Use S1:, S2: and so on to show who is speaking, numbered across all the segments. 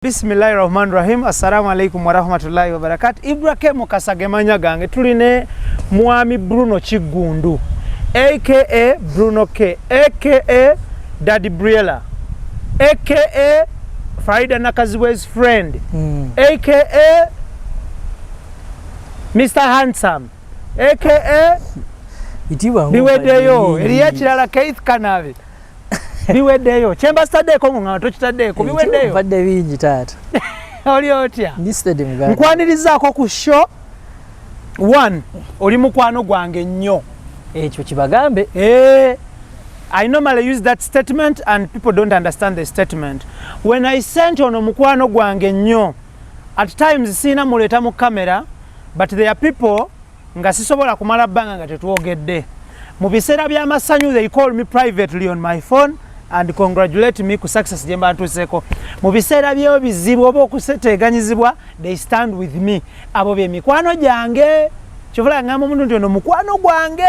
S1: Bismillahirrahmanirrahim. Assalamu alaikum wa rahmatullahi wa barakatuh. Ibrahim Kasagemanya gange tuline mwami Bruno Chigundu aka Bruno K aka Daddy Briella aka Farida Nakaziwe's friend aka Mr. Handsome aka biwedeyo eriyachirala Keith Kanavi biwedeyo chemba stade ko nga tochitade ko biwedeyo
S2: badde bingi tata
S1: oli otya
S2: listed muganda
S1: nkwanirizaako ku show one oli mukwano gwange nnyo
S2: ekyo kibagambe
S1: I normally use that statement and people don't understand the statement. When I sent on mukwano gwange nnyo, at times sina muleta mu camera, but there are people nga sisobola kumala bbanga nga tetuogedde. Mu biseera by'amasanyu they call me privately on my phone and congratulate me ku success gye mba ntuuseeko. Mu biseera by'obizibu oba okuseteganyizibwa they stand with me. Abo bye mikwano gyange. Kyovola ngamba omuntu nti ono mukwano gwange.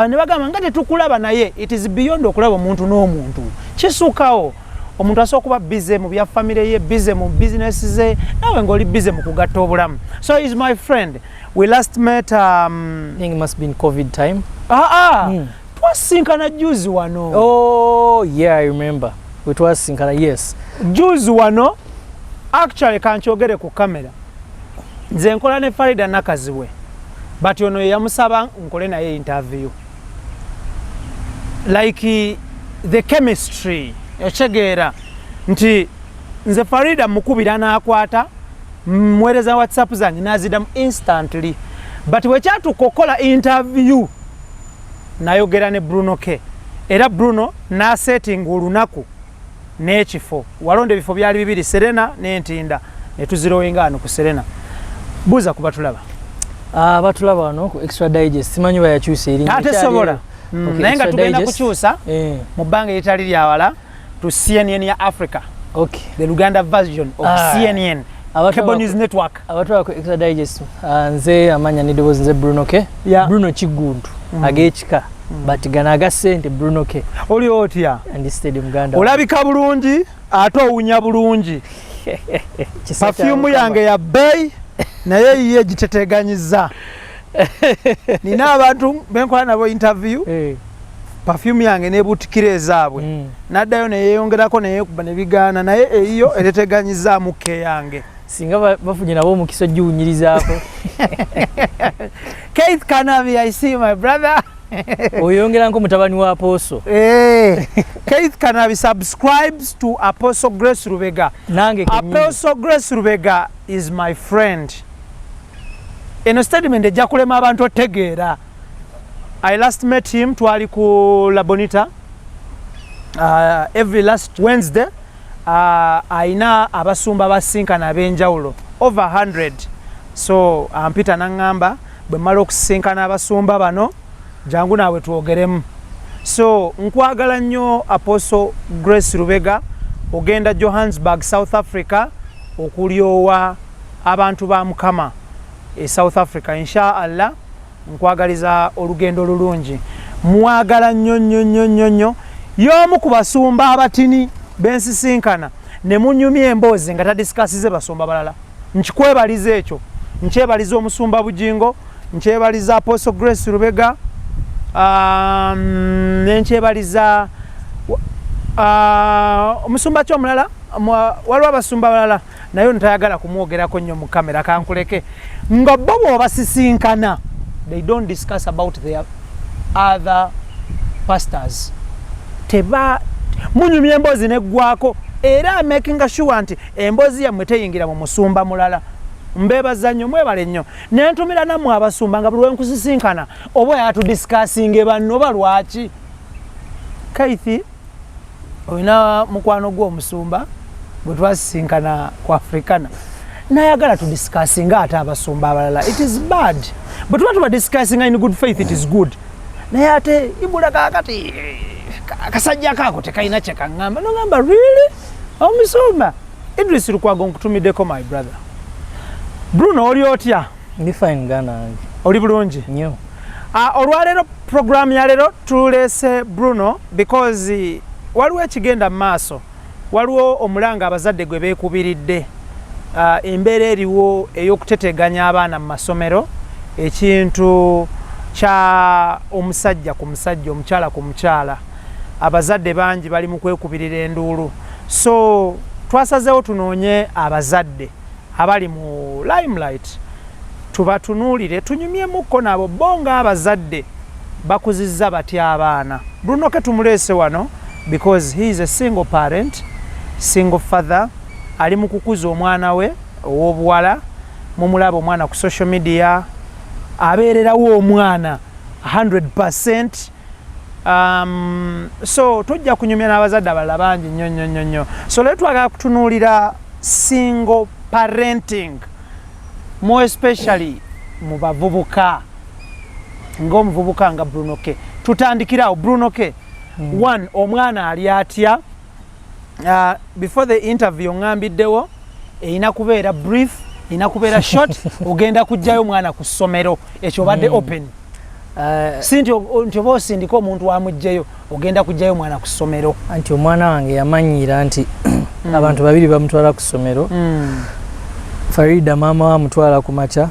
S1: Ne bagamba nga tetukulaba naye it is beyond okulaba omuntu n'omuntu. Kisukawo omuntu asobola kuba busy mu bya family ye, busy mu business ze, nawe ng'oli busy mu kugatta obulamu. So he's my friend. We last met
S2: I think it must be in COVID time.
S1: Twasinkana juzi wano.
S2: Oh yeah, I remember. We twasinkana, yes.
S1: Juzi wano actually kankyogere ku kamera. Nze nkola ne Farida Nakaziwe. But ono yamusaba nkole naye interview. Like the chemistry echegeera nti nze Farida mukubira n'akwata mwereza WhatsApp zange nazidamu instantly, but wekyatukokola interview nayogera ne Bruno K era Bruno na setting olunaku n'ekifo walonde ebifo byali bibiri Serena n'entinda ne tuzirowinga ano ku Serena. Buuza ku batulaba
S2: batulaba wano ku Extra Digest simanyi bayakyusa erinnya
S1: ate sobola naye nga tugenda kukyusa mu bbanga eritali lyawala to CNN ya Africa.
S2: Okay.
S1: The Luganda version of CNN Cable News Network.
S2: Abatwala ku Extra Digest nze amanya n'eddoboozi nze Bruno K Bruno Chigundu ag'ekika but gana aga ssente Bruno K
S1: oli otya
S2: and stadium Uganda
S1: olabika bulungi ate owunya bulungi perfume yange ya bay naye ye giteteganyiza nina abantu benkola nabo interview perfume yange nebutikira ezaabwe naddayo neyeyongerako neyekuba nebigaana naye eyo eteteganyiza muke yange
S2: singa bafunye nabo omukisa giwunyirizaako.
S1: Keith Kanavi, I see my brother.
S2: Oyongera nko mutabani wa Apostle.
S1: Keith Kanavi subscribes to Apostle Grace Rubega.
S2: Nange
S1: Apostle Grace Rubega is my friend. Eno statement ejja kulema abantu otegeera. I last met him twali ku La Bonita every last Wednesday. Aina abasumba basinkana ab'enjawulo over 100. So ampita nangamba bwe mmala okusinkana abasumba bano jangu naawe twogeremu. So nkwagala nnyo Apostle Grace Rubega ogenda Johannesburg South Africa okulyowa abantu ba Mukama South Africa inshallah nkwagaliza olugendo lulungi. Mwagala nnyo y'omu ku basumba abatini bensisinkana ne munyumya emboozi nga tadiskasize basumba balala. Nkikwebaliza ekyo. Nkyebaliza omusumba Bujingo, nkyebaliza Apostle Grace Rubega, nenkyebaliza omusumba kyomulala waliwo abasumba balala naye ntayagala kumwogerako nnyo mu kamera kankuleke nga bo bw'obasisinkana they don't discuss about their other pastors. Teba munyumya emboozi neggwako era making sure nti emboozi yammwe teyingira mu musumba mulala. Mbebaza nnyo mwebale nnyo nentumira nammwe abasumba nga buli wenkusisinkana oba yatudiscussing banno balwaki. Keith oyina mukwano gw'omusumba bwe twasisinkana ku Africana nayagala tudiscussing ate abasumba abalala. It is bad but what we are discussing in good faith it is good. Naye ate ibula kakati kasajja kako tekayina kye kaŋŋamba nogamba really omusumba Idris Lukwago nkutumiddeko my brother. Bruno oli otya?
S2: Ndi fine gana.
S1: Oli bulungi?
S2: Nnyo.
S1: Olwaleero program ya leero tulese Bruno because waliwo ekigenda maaso waliwo omulanga abazadde gwe beekubiridde embeera eriwo ey'okuteteganya abaana mu masomero, ekintu kya omusajja ku musajja, omukyala ku mukyala. Abazadde bangi bali mu kwekubirira enduulu. So twasazeewo tunoonye abazadde abali mu limelight, tubatunuulire tunyumyemukko nabo bo ng'abazadde bakuzizza batya abaana. Bruno K tumuleese wano because he is a single parent, single father, ali mu kukuza omwana we ow'obuwala. Mumulaba omwana ku social media, abeererawo omwana 100%. So tujja kunyumya n'abazadde abalala bangi nnyo. So leero twagala kutunuulira single parenting, more especially mu bavubuka, ng'omuvubuka nga Bruno K. Tutandikirawo Bruno K. One, omwana ali atya? Before the interview ngambiddewo erina kubeera brief, erina kubeera short, ogenda kujjayo omwana ku ssomero, ekyo obadde open. Si nti oba osindika omuntu wamugjeyo, ogenda kujjayo omwana ku ssomero.
S2: Anti omwana wange yamanyiira nti abantu babiri bamutwala ku ssomero. Farida maama wamutwala ku makya,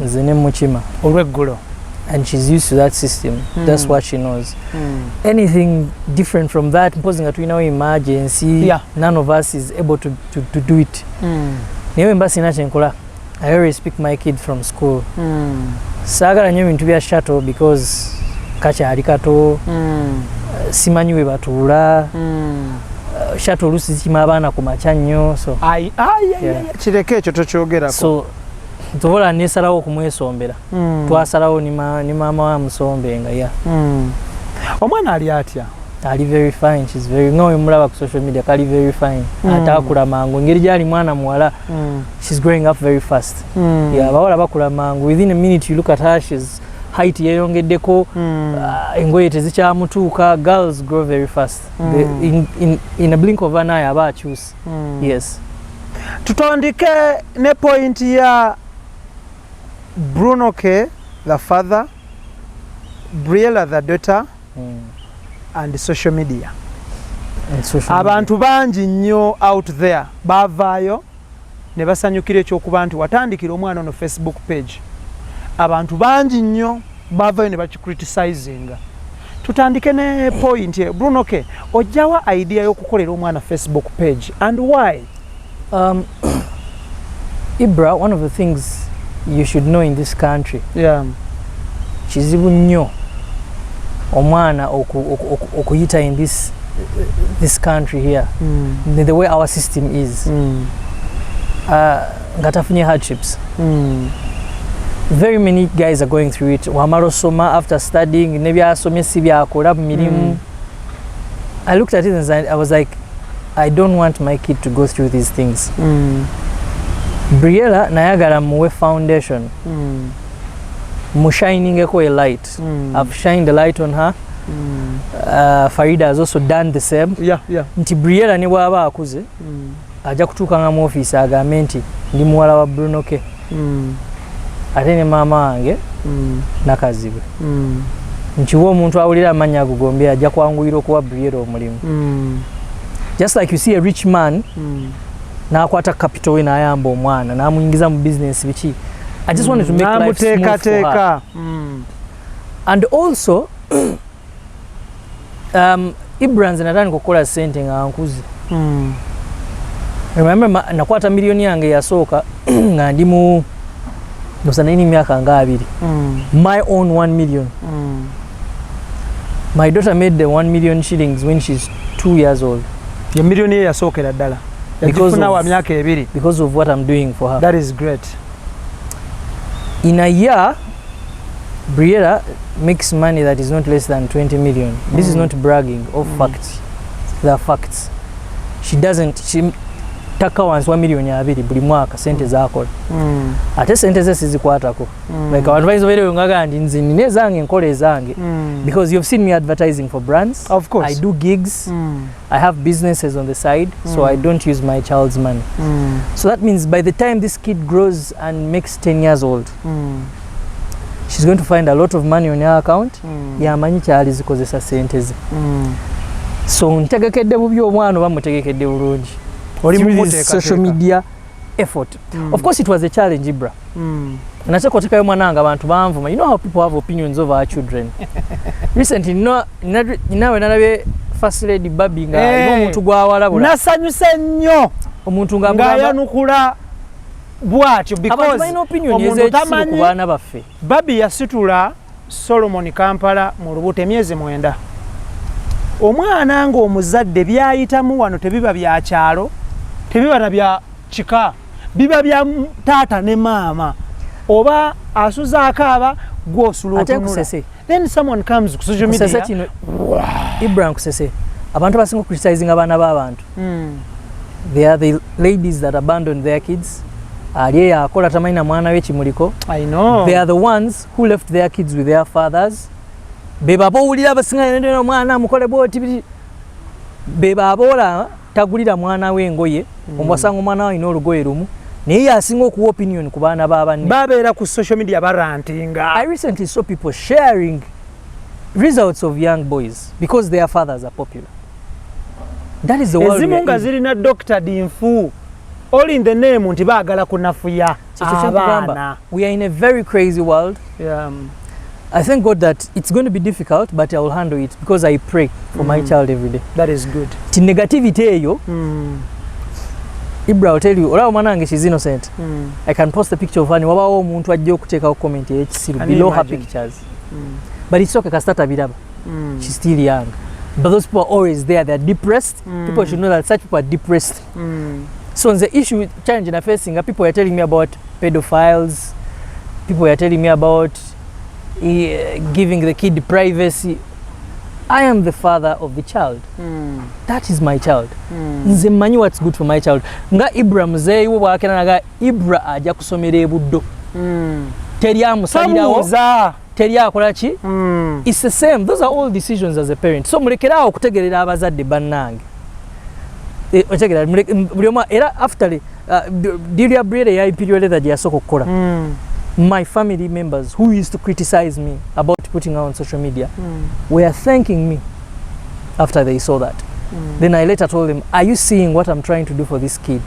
S2: nze ne mukima
S1: olw'eggulo.
S2: And she's used to that system. That's what she knows. Anything different from that, imposing that we know emergency, none of us is able to do it. Niwe mbasi na chenkola. I always pick my kid from school. Sagala nyo bintu bya shuttle because kacha alikato, simanyiwe batula, shuttle lusi zima abana ku makya nnyo. So
S1: kireke ekyo tokyogerako.
S2: So tobola nesalawo okumwesombera. Twasalawo ni maama wa musombenga ya.
S1: Omwana ali atya?
S2: Ali very fine. She's very mulaba ku social media kali very fine. Atakula mangu ngeri gyali mwana muwala. She's growing up very fast. Yeah, bawala bakula mangu. Within a minute you look at her, she's height yeyongeddeko, engoye tezikyamutuuka. Girls grow very fast. In a blink of an eye aba choose. Yes.
S1: Tutandike ne point ya Bruno K, the father, Briella, the daughter, and social media. Abantu bangi nnyo out there bavaayo ne basanyukira ekyokuba nti watandikira omwana ono Facebook page. Abantu bangi nnyo bavaayo ne bakicriticizinga. Tutandike ne point ye Bruno K, ojjawa idea y'okukolera omwana Facebook page and why? Ibra,
S2: one of the things you should know in this country, kizibu nnyo omwana okuyita in this country here, the way our system is, nga tafunye hardships. Very many guys are going through it. Wamala osoma after studying nebyasomye si byakola mirimu. I looked at it and I was like, I don't want my kid to go through these things. Briella nayagala muwe foundation. Mushiningeko a light. I've shined the light on her. Farida has also done the same. Nti Briella ne bwaba akuze, aja kutuuka nga mu office agambe nti ndi muwala wa Bruno K. Ate ne maama wange nakazibwe. Nkiwa omuntu awulira amanya agugombe ajja kwanguyira okuwa Briella omulimu. Just like you see a rich man, nakwata capital we n'ayamba omwana n'amuyingiza mu business biki. I just wanted to make life smooth for her. And also, Ibran's natani kukola sente nga nkuzi. Remember nakwata milioni yange yasooka nga ndi mu nini myaka nga 2. My own 1 million. My daughter made the 1 million shillings when she's 2 years old.
S1: Your million yasookera ddala. Because
S2: of what I'm doing for her.
S1: That is great.
S2: In a year, Briella makes money that is not less than 20 million. This is not bragging of facts. They are facts. She taka wansi 1 million ya 2 buli mwaka sente zakola. Ate sente ze sizikwatako. Like abantu bayinza ngaga ndi nzi nine zange nkole zange. Because you've seen me advertising for brands.
S1: Of course.
S2: I do gigs. I have businesses on the side, so I don't use my child's money. So that means by the time this kid grows and makes 10 years old, she's going to find a lot of money on her account. Yamanyi kyali zikozesa sente ze. So ntegekedde bubi omwana oba mutegekedde bulungi. Social media effort. Of course it was a challenge, Ibra. Nataka kuteka mwananga abantu banvuma. You know how people have opinions over our children. Recently nawe nalabe first lady baby nga omuntu gwawalabula. Nasanyuse nnyo. Omuntu nga yanukula bwatyo because omuntu tamanyi ku baana baffe. Baby yasitula Solomon Kampala mu lubuto emyezi 9. Omwana nga omuzadde byayitamu wano tebiba bya kyalo, tebiba na bya kika, biba bya taata ne maama. Oba asuza akaaba gwosula otunula. Then someone comes ku social media. Ibrahim kusese. Abantu basinga criticizing abaana b'abantu. They are the ladies that abandon their kids. Ali yakola tamanyi mwana we kimuliko. I know. They are the ones who left their kids with their fathers. Beba bowulira basinga nende mwana mukole boti beba abola tagulira mwana we ngoye omwasanga mwana we ino olugoye lumu naye asinga okuwa opinion ku baana b'abanne babeera ku social media barantinga. I recently saw people sharing results of young boys because their fathers are popular. That is the world. Ezimunga zirina Dr. Dinfu all in the name nti baagala kunafuya abaana. We are in a very crazy world. Yeah. I thank God that it's going to be difficult, but I will handle it because I pray for my child every day. That is good. Ti negativity eyo. Ibra will tell you, ola mwanange she's innocent. I can post a picture of her. Wabawo omuntu ajja okuteka comment ekisiru below her pictures. But it's okay, kasita biraba. She's still young. But those people are always there. They're depressed. People should know that such people are depressed. So the issue challenge na facing, people are telling me about pedophiles. People are telling me about giving the kid privacy. I am the father of the child. That is my child. Nze manyi what's good for my child. Nga Ibra mzee wo wakena nga Ibra aja kusomera ebuddo. Teri amusalirawo. Teri akola ki? It's the same. Those are all decisions as a parent. So mulekerawo okutegerera abazadde bannange. Otegera era after Diria Brede ya imperial that yasoko kola. My family members who used to criticize me about putting her on social media were thanking me after they saw that. Then I later told them, are you seeing what I'm trying to do for this kid?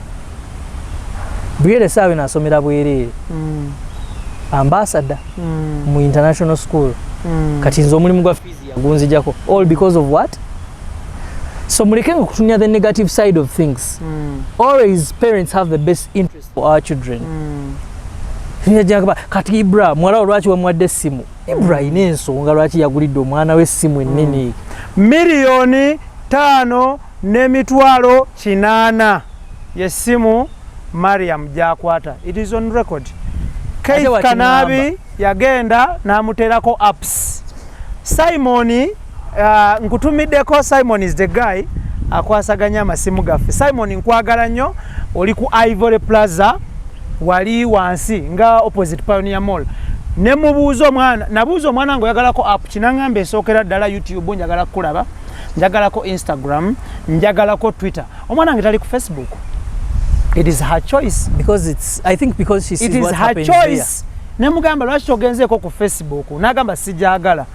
S2: Brede sawe na somera bwere. Ambassador mu international school. Kati nzo mulimu gwa fees yagunzijako. All because of what? So mulikenga kutunya the negative side of things. Always parents have the best interest for our children. Kati Ibra mwala lwaki wamwadde simu. Ibra ine ensonga lwaki yagulidde omwana we simu ennene. $1,800,000 yesimu Mariam jakwata. It is on record. Keith Kanabi yagenda namuterako apps. Simon nkutumiddeko. Simon is the guy akwasaganya amasimu gaffe. Simon nkwagala nnyo, oli ku Ivory Plaza wali wansi nga opposite Pioneer Mall. Ne mubuuza omwana, nabuuza omwana ngo yagalako app kinangambe esokera ddala YouTube, njagala kulaba, njagalako Instagram, njagalako Twitter. Omwana nge tali ku Facebook. It is her choice because I think because she sees what happens there. It is her choice. Ne mugamba lwaki ogenzeeko ku Facebook, nagamba sijagala.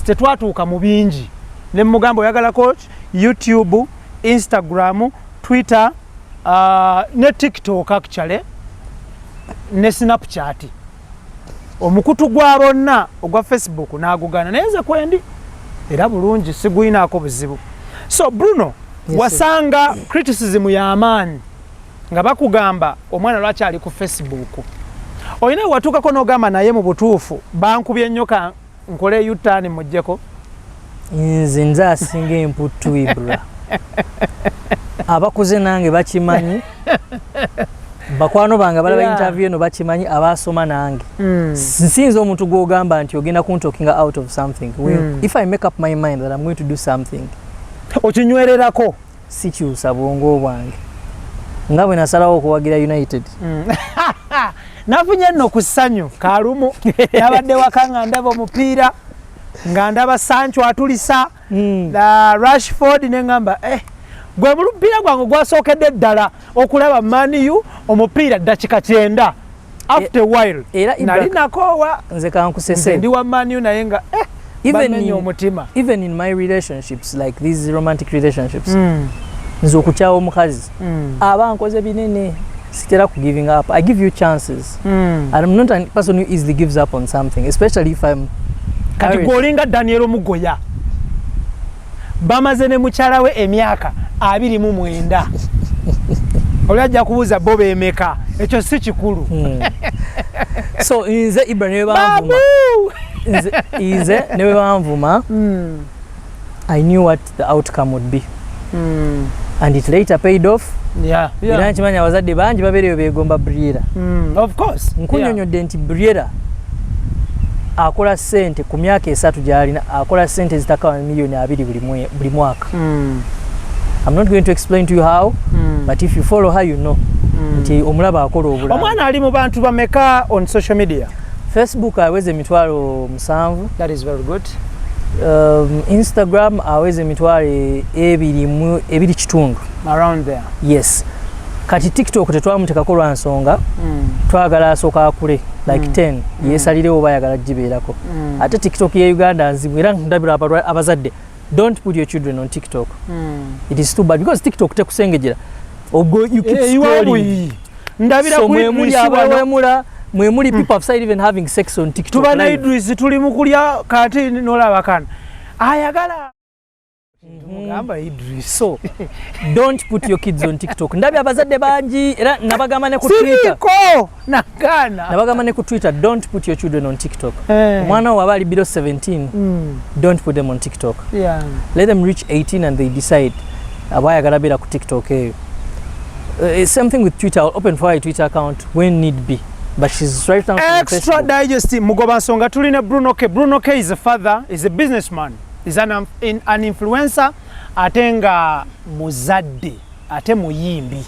S2: Tetwatuuka mu bingi. Ne mugamba oyagalako YouTube, Instagram, Twitter, ne TikTok actually. Ne Snapchat. Omukutu gwa bonna ogwa Facebook n'agugana neze kwendi era bulungi siguyinaako buzibu. So Bruno, yes, wasanga criticism ya amaanyi nga bakugamba omwana lwaki ali ku Facebook. Oyina watuukako n'ogamba naye mu butuufu bankubye nnyo ka nkole yutani mujjeko. Nze asinga emputtu Ibra. Abakuze nange bakimanyi. Bakwano banga balaba interview no bakimanyi abasoma nange. Since omuntu gwogamba nti ogenda kuntokinga out of something. If I make up my mind that I'm going to do something, okinywererako sikyusa bwongo bwange. Nga bwe nasalawo okuwagira United. Nafunye nno ku ssanyu kalumu yabadde wakanga ndaba omupiira nga ndaba Sancho atulisa Rashford nengamba gwe mulupiira gwange gwasookedde ddala okulaba Man U omupiira dakika 9 after a while nali nakoowa nze kankusese ndi wa Man U naye nga even in my relationships, like these romantic relationships, nzo kuchawo omukazi aba nkoze binene sitera ku giving up. I give you chances. And I'm not a person who easily gives up on something, especially if I'm
S1: kati golinga Daniel Mugoya bamaze ne mukyala we emyaka 29 olajja kubuza bobe emeka ekyo si kikulu.
S2: So inze Ibra ne banvuma inze ne banvuma I knew what the outcome would be. And it later paid off. Era nkimanya abazadde bangi babeereyo beegomba Briera.
S1: Of course.
S2: Nkunyonyodde nti Briera akola sente ku myaka 3 gy'alina akola sente zitaka milioni 2 buli mwaka. I'm not going to explain to you how, but if you follow her, you know. Nti omulaba akola obulala.
S1: Omwana ali mu bantu bameka on social media?
S2: Facebook aweze emitwalo 7.
S1: That is very good.
S2: Instagram aweze emitwalo 2 kitundu.
S1: Around there.
S2: Yes. Kati TikTok tetwamutekako lwa nsonga twagala asooka akule like 10 yesalire oba ayagala gibeerako. Ate TikTok ye Uganda nzibu era ndabira abazadde, don't put your children on TikTok. It is too bad because TikTok tekusengejera. You keep scrolling.
S1: Ndabira
S2: so mwemuli people have started even having sex on TikTok.
S1: Tubana Idris tuli mukulya kati nolaba kana ayagala mugamba Idris.
S2: So don't put your kids on TikTok. Ndabi abazadde bangi era nabagamba ne ku Twitter.
S1: Siriko nakana.
S2: Nabagamba ne ku Twitter, don't put your children on TikTok. Mwana wa bali below 17. Don't put them on TikTok.
S1: Yeah.
S2: Let them reach 18 and they decide abayagala bera ku TikTok. It's same thing with Twitter. I'll open for a Twitter account when need be. But she's right now
S1: Extra Digest Mugoba Nsonga tulina Bruno K. Bruno K is a father, is a businessman. Is an influencer, atenga muzadde, ate muyimbi.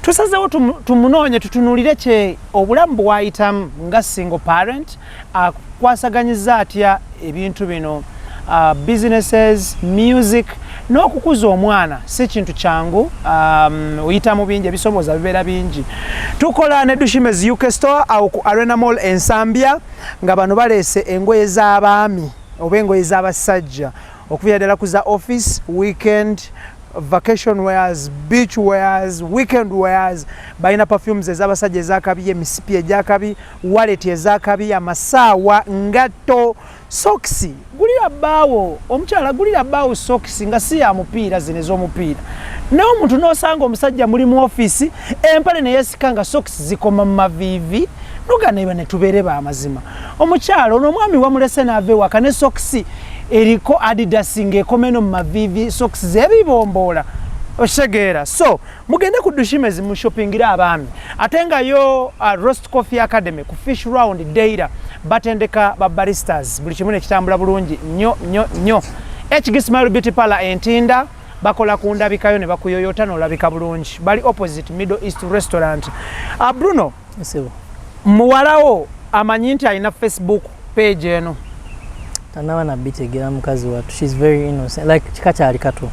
S1: Tusazewo tumunonye tutunulire kye obulamu bwayitamu nga single parent, akwasaganyiza atya ebintu bino, businesses, music, n'okukuza omwana si kintu kyangu, oyita mu bingi ebisomoza bibeera bingi. Tukola ne Dushimez UK Store awo ku Arena Mall Ensambya nga bano baleese engoye z'abaami oba engoye z'abasajja okuvira ddala ku za office, weekend, vacation wears, beach wears, weekend wears. Balina perfumes ez'abasajja ez'akabi, emisipi egy'akabi, wallet ez'akabi, amasaawa, ngatto, socks. Gulira bbaawo omukyala, gulira bbaawo socks nga si ya mupiira zino ez'omupiira. Naye omuntu n'osanga omusajja muli mu office empale ne yeesika nga socks zikoma mu maviivi, nogana ne tubeere ba mazima. Omukyala ono omwami wamulese n'ava ewaka ne socks eriko Adidas ng'ekomeno mu maviivi, socks z'ebibomboola. Oshegeera. So mugende ku Dushimez mu shoppingira abaami. Ate nga yo Roast Coffee Academy ku Fish Round Deira batendeka ba baristas buli kimu ne kitambula bulungi nnyo. HG Smile Beauty Parlor Entinda bakola ku ndabikayo ne bakuyoyota n'olabika bulungi. Bali opposite Middle East Restaurant. Bruno.
S2: Yesebo.
S1: Muwalawo amanyi nti alina Facebook page eno.
S2: Tanawa na bitegera mukazi watu. She's very innocent. Like kikakyali kato.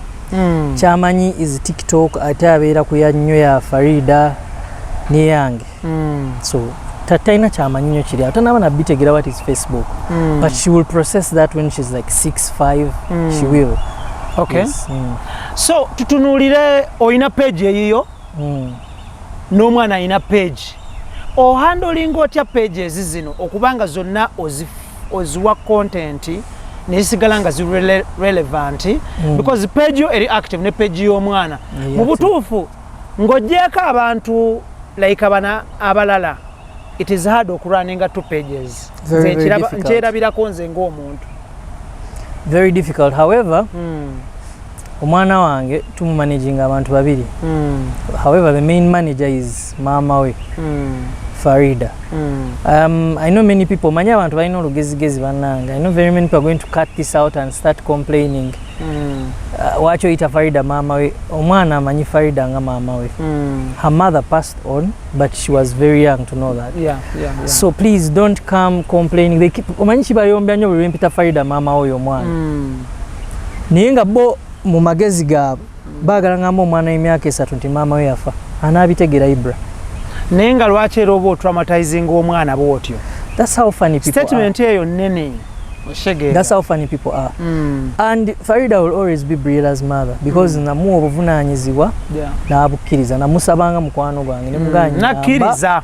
S2: Chamanyi is TikTok ate abeera ku ya nnyo ya Farida ne yange. So tataina chamanyi nnyo kiri. Atanaba na bitegera what is Facebook. But she will process that when she's like 6-5. She will.
S1: Okay.
S2: Yes.
S1: So tutunulire oyina page eyiyo. N'omwana ayina page. Ohandling otya pages zino okubanga zonna oziwa content nesigala nga zi relevant because page yo eri active ne page y'omwana mu butuufu ng'ogyeko abantu like abana abalala it is hard okurunninga 2 pages. Nkyerabirako nze ng'omuntu.
S2: Very difficult. However, omwana wange tumumanaging abantu babiri. However, the main manager is mama we, Farida. I know many people, manya abantu balina olugezigezi bannange. I know very many people are going to cut this out and start complaining. Wacho ita Farida mama we. Omwana amanyi Farida nga mama we. Her mother passed on, but she was very young to know that. Yeah. So please don't come complaining. They keep omanyi kibayombya nnyo bwe mpita Farida mama oyo omwana. Naye nga bo mu magezi gaabwe baagala ngamba omwana w'emyaka 3 nti maama we yafa anaabitegera Ibra.
S1: Naye nga lwaki era oba traumatizing omwana bw'otyo?
S2: That's how funny people
S1: statement eyo nnene.
S2: That's how funny people are. And Farida will always be Briela's mother because namu obuvunanyizibwa n'abukkiriza namusabanga mukwano gwange ne muganya
S1: nakkiriza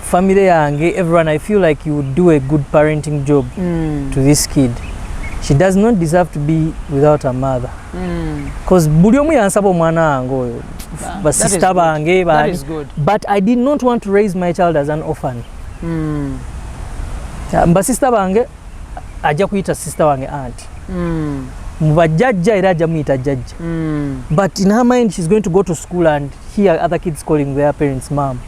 S2: family yange, everyone, I feel like you would do a good parenting job to this kid. She does not deserve to be without her mother. Because buli omu yansaba omwana wange oyo basista bange bani, but I did not want to raise my child as an orphan. Basista bange ajja kuyita sister wange aunt. Mubajjajja era ajja muyita jjajja. But in her mind she's going to go to school and hear other kids calling their parents mom.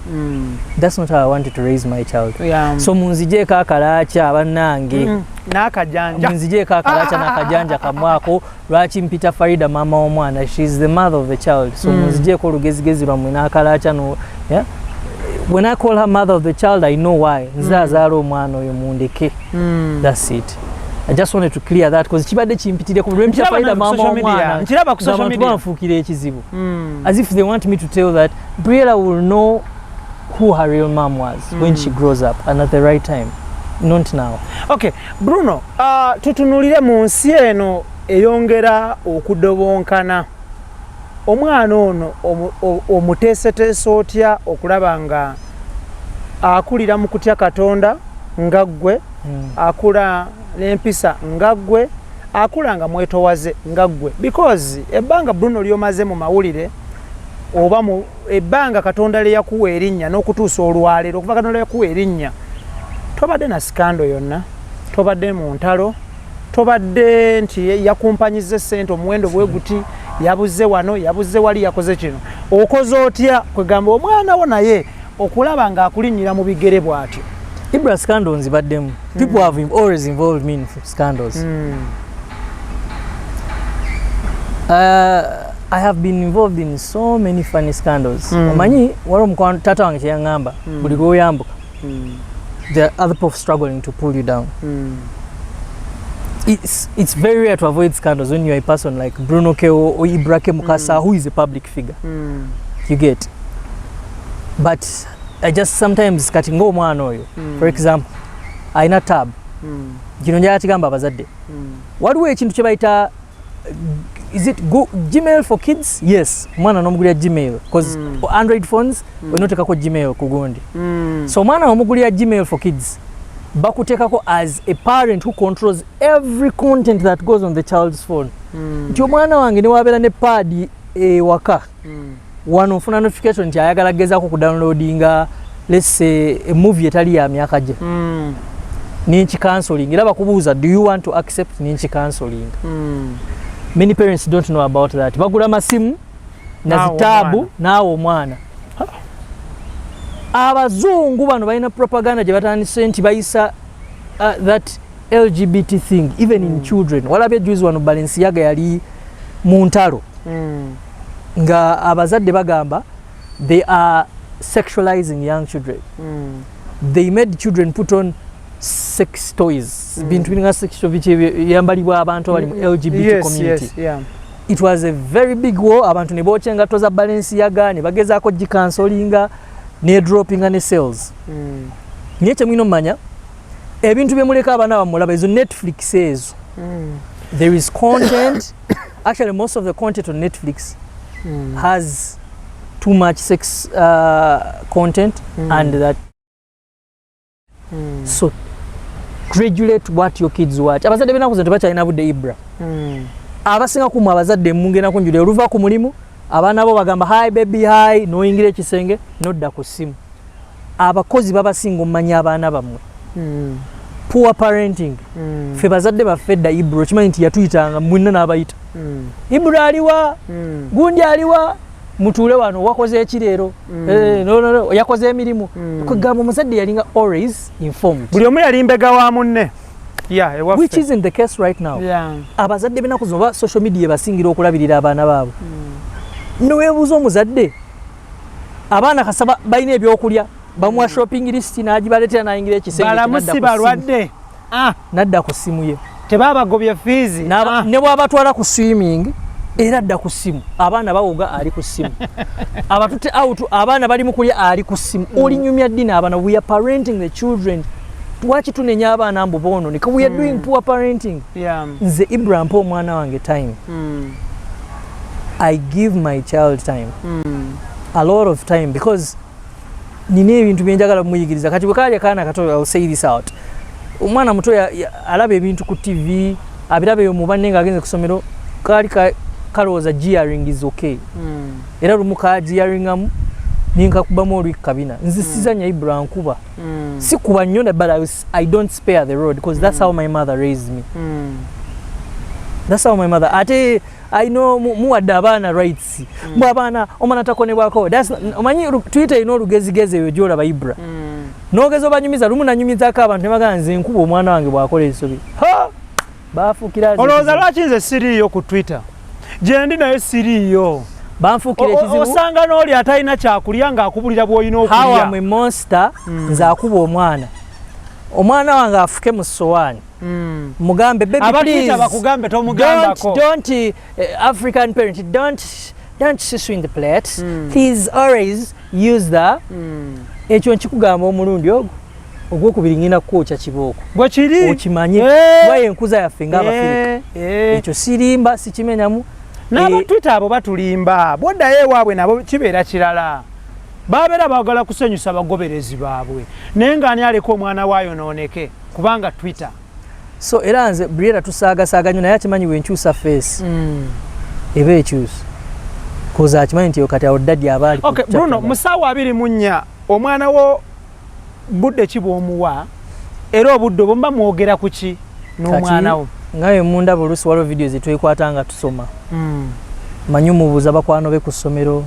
S2: That's not how I wanted to raise my child. So munzijeeko akalaacha abannange
S1: n'akajanja,
S2: munzijeeko akalaacha n'akajanja kamwako lwaki mpita Farida mama w'omwana. She's the mother of the child. So munzijeeko olugezigezi lwammwe n'akalaacha no, yeah? When I call her mother of the child, I know why. Nzazaala omwana oyo mundeke. That's it. I just wanted to clear that because kibadde kimpitire ku lwempya Farida mama omwana.
S1: Nkiraba ku social media
S2: banfuukira ekizibu. As if they want me to tell that Briella will know who her real mom was when she grows up and at the right time. Not now. Okay,
S1: Bruno, tutunulire mu nsi eno eyongera okudobonkana. Omwana ono omuteeseteese otya okulaba nga akulira mu kutya Katonda nga ggwe, akula n'empisa nga ggwe, akula nga mwetowaze nga ggwe, because ebbanga Bruno lyomaze mu mawulire oba mu ebbanga Katonda lye yakuwa erinnya n'okutuusa olwaleero okuva Katonda yakuwa erinnya, tobadde na skando yonna, tobadde mu ntalo, tobadde nti yakumpanyiza ssente omuwendo bwe guti, yabuze wano, yabuze wali, yakoze kino. Okoze otya kwegamba omwana wo naye okulaba nga akulinnyira mu bigere bw'atyo?
S2: Ibra scandals nzibaddemu. People have always involved me in scandals. I have been involved in so many funny scandals. Omanyi waliwo mukwano tata wange kyeyangamba buli lw'oyambuka there are other people struggling to pull you down. It's very rare to avoid scandals when you're a person like Bruno K or Ibra K Mukasa, who is a public figure. You get. But I just sometimes katingo omwana oyo. For example, aina tab. Gino njala kigamba abazadde. Waliwo ekintu kye bayita, is it Gmail for kids? Yes, mwana nomugulira Gmail because Android phones we notekako Gmail ku gundi. So mwana omugulira Gmail for kids. Bakutekako as a parent who controls every content that goes on the child's phone. Nti omwana wange ne wabeera ne pad ewaka. Wano ofuna notification nti ayagala gezaako ku downloadinga let's say a movie etali ya myaka gye. Ninchi cancelling. Era bakubuuza, do you want to accept ninchi cancelling? Many parents don't know about that. Bagula masimu na zitabu naawe omwana. Abazungu bano balina propaganda gye batandise nti bayisa that LGBT thing even in children. Walabye juice wano Balenciaga yali mu ntalo. Nga abazadde bagamba they are sexualizing young children. They made children put on sex toys. Bintu biringa sexual yambalibwa abantu abali mu LGBT community. It was a very big war. Abantu ne bocha engato za Balenciaga ne bagezaako gikansolinga ne droppinga ne sales. Niye kyemwino mmanya ebintu byemuleka abaana bamulaba ezo Netflix ezo. There is content. Actually most of the content on Netflix has too much sex content and that so regulate what your kids watch. Abazadde benakuze tebakyalina budde Ibra. Abasinga kumu abazadde mungena kunjule oluva ku mulimu abaana bo bagamba hi baby hi noyingira ekisenge nodda ku simu. Abakozi babasinga omanya abaana bamwe. Poor parenting. Fe bazadde bafedda Ibra kimanyi nti yatuyitanga mwenna n'abayita. Ibra aliwa gundi aliwa mutuule wano wakoze ekirero no yakoze emirimu kugamba omuzadde yalinga always informed.
S1: Buli omu yali mbega wa munne.
S2: Which isn't the case right now. Abazadde benaku zino ba social media basingira okulabirira abaana baabo. Noweebuuza omuzadde abaana kasaba balina ebyokulya bamuwa shopping list n'agibaleetera n'ayingira ekisenge
S1: balamusi balwadde
S2: nadda ku simu ye
S1: tebabagobye fees
S2: ne bwabatwala ku swimming era adda ku simu abaana bawoga ali ku simu abatute out abaana bali mu kulya ali ku simu olinyumya ddina abaana we are parenting the children Lwaki tunenya abaana mbu boonooneka? We are doing poor parenting. Nze Ibra mpa omwana wange time. I give my child time. A lot of time, because nina ebintu byenjagala muyigiriza. Kati bwe kali akaana kato, I'll say this out. Omwana muto alaba ebintu ku TV, abiraba eyo mu banne ng'agenze ku ssomero, kali kalowooza gearing is okay. Era lumu ka gearingamu ninkakubamu olwi kabina. Nze sizanya Ibra nkuba. Si kuba nnyo, but I don't spare the road, because that's how my mother raised me. That's how my mother. Ate I know muwadde abaana rights. Mbu abaana omwana takonebwako. Omanyi Twitter ino olugezigezi eyo gy'olaba Ibra. N'ogeza obanyumiza, lumu nanyumizaako abantu ne bagamba nze nkuba omwana wange bw'akola ensobi. Bafuukira
S1: olowooza lwaki nze siriiyo ku Twitter? Gye ndi naye siriiyo.
S2: Banfuukira ekizibu.
S1: Osanga n'oli atalina kyakulya ng'akubulira bw'olina okulya.
S2: How am a monster? Nze akuba omwana. Omwana wange afuke mu sowaani. Mugambe, baby, please.
S1: Abakugambe tomugambako.
S2: Don't African parent, don't susu in the plate. Please always use the. Ekyo nkikugamba omulundi ogwokubiri ngina kwokya kibooko.
S1: Gwe kiri.
S2: Okimanye. Waye enkuza yaffe ng'Abafirika. Ekyo sirimba sikimenyamu.
S1: N'aba Twitter abo batulimba. Bwoddayo ewaabwe nabo kibeera kirala. Babeera baagala kusanyusa abagoberezi baabwe. Naye ng'ani aleka omwana waayo nooneke kubanga Twitter.
S2: So era nze Briera tusaagasaaga nnyo, naye akimanyi wenkyusa face. Eba ekyusa. Koza akimanyi nti kati awo ddaddi abaali.
S1: Okay, Bruno, musaawa 24 omwana wo budde ki bw'omuwa era obudde obumba mwogera ku ki n'omwana wo?
S2: Ngawe munda bulusi waliwo videoszetwekwata nga tusoma. Manyi mubuuza bakwano be ku ssomero.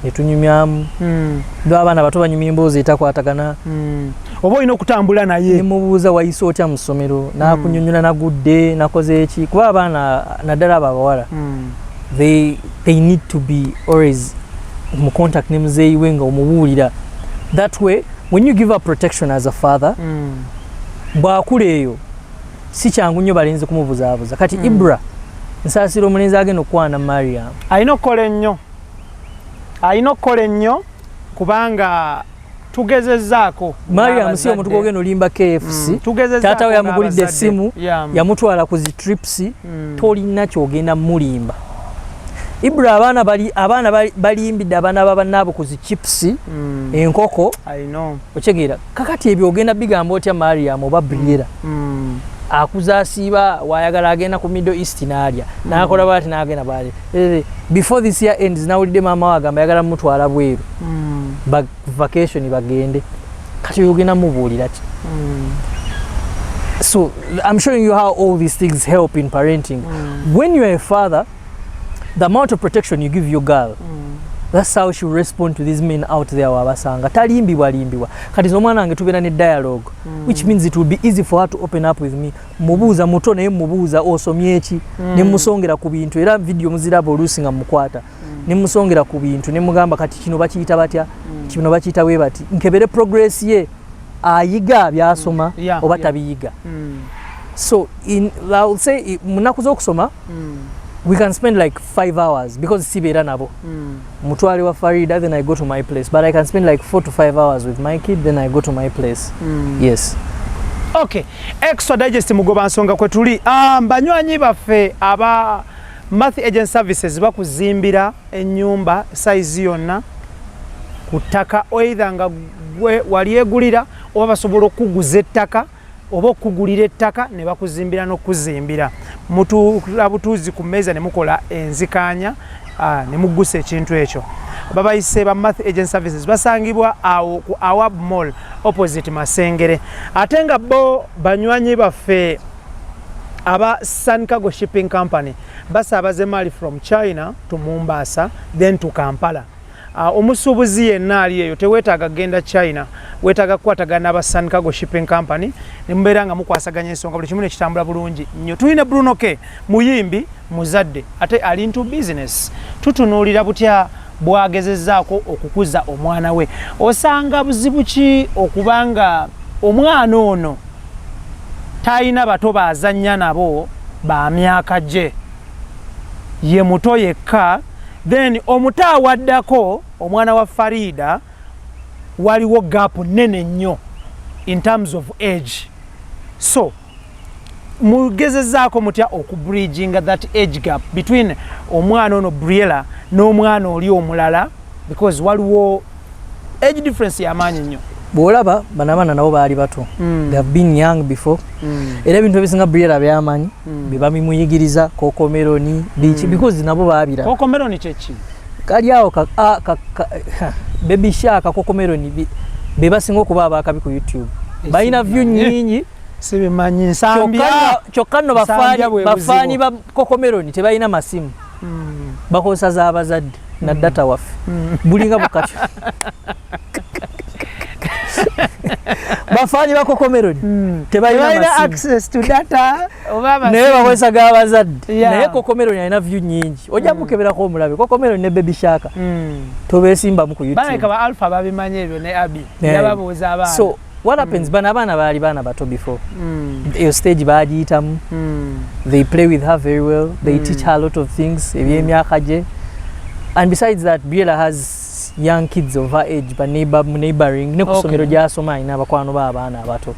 S2: Netunyumyamu. Ndo abaana bato banyumya emboozi etakwatagana.
S1: Oba olina okutambula naye.
S2: Nemubuuza wayise otya mu ssomero, n'akunyonnyola nagudde, nakoze eki. Kuba abaana naddala abawala, they need to be always mu contact ne muzeeyi we nga omubuulira. That way, when you give up protection as a father, bw'akula eyo si kyangu nnyo balenzi kumubuzaabuza. Kati Ibra nsaasira omulenzi agenda okwana Mariam.
S1: Alina okukola ennyo kubanga tugezezzaako.
S2: Mariam si omuntu gwogenda olimba KFC. Taata we yamugulidde essimu, yamutwala ku zi trips, tolina kyogenda mulimba. Ibra abaana balimbidde abaana babannaabo ku zi chips, enkoko. Okyegera kakati ebyo ogenda bigamba otya Mariam oba Briera. Akuzaasiiba wayagala agenda ku Middle East n'alya n'akola bwati n'agenda bali. Before this year ends nawulidde maama we agamba yagala mutwala bweru vacation bagende. Kati ogenda mubuulira ki? So I'm showing you how all these things help in parenting. When you are a father, the amount of protection you give your girl, that's how she will respond to these men out there wabasanga. Talimbibwa. Kati omwana wange tubeera ne dialogue, which means it will be easy for her to open up with me. Mubuuza muto naye mubuuza osomye eki, ne musongera ku bintu, era video muziraba oluusi nga mukwata. Ne musongera ku bintu, ne mugamba kati kino bakiyita batya, kino bakiyita bwe bati. Nkebere progress ye ayiga byasoma oba tabiyiga. So I will say munaku z'okusoma, we can spend like 5 hours because sibeera nabo. Mutwale wa Farida, then I go to my place. But I can spend like 4 to 5 hours with my kid, then I go to my place. Yes.
S1: Okay. Extra digest mugoba nsonga kwe tuli. Banywanyi baffe aba Math Agent Services bakuzimbira ennyumba size yonna ku ttaka, either nga gwe walyegulira oba basobola okuguza ettaka oba okugulira ettaka ne bakuzimbira n'okuzimbira. Mutulabutuuzi ku mmeeza ne mukola enzikaanya ne muggusa ekintu ekyo. Babayise ba Math Agent Services basangibwa awo ku Awab Mall opposite Masengere. Ate nga bo banywanyi baffe aba Sun Cargo Shipping Company basaabaze mali from China to Mombasa then to Kampala. Omusuubuzi yenna ali eyo teweetaaga genda China, weetaaga kukwatagana aba Sun Cargo Shipping Company ne mubeera nga mukwasaganya ensonga buli kimu ne kitambula bulungi nnyo. Tulina Bruno K, muyimbi muzadde ate ali into business. Tutunuulira butya bwagezezzaako okukuza omwana we. Osanga buzibu ki okubanga omwana ono talina bato bazannya nabo ba myaka gye, ye muto yekka. Then omuto awaddako omwana wa Farida waliwo gaapu nene nnyo in terms of age. So mugezezaako mutya okubridginga that age gap between omwana ono Briella n'omwana oli omulala, because waliwo age difference y'amaanyi nnyo.
S2: Bw'olaba bano abaana nabo baali bato. They have been young before. Era ebintu ebisinga Briella by'amaanyi bye bamimuyigiriza kokomeroni biki because nabo baabira.
S1: Kokomeroni kyeki?
S2: Kali awo baby shark kokomeroni be basinga okuba abakabi ku YouTube. Balina view nyingi.
S1: Sibimanyi nsambya.
S2: Kyokka nno bafaani ba kokomeroni tebalina masimu. Bakozesa z'abazadde na data waffe. Bulinga bukatyo. Bafaani ba kokomeroni tebalina
S1: access to data obaba
S2: naye bakozesa g'abazadde. Naye kokomeroni alina view nyingi. Ojja mukeberako omulabe kokomeroni ne baby shark tobeesimbamu ku YouTube.
S1: Baleka ba alpha babimanye ebyo ne abi yababuuza abaana.
S2: So what happens bana abaana baali baana bato before eyo stage baagiyitamu. They play with her very well. They teach her a lot of things ebyemyaka gye. And besides that, Briella has young kids of her age, but neighboring. Ne kusomero gy'asoma alina abakwano b'abaana abato.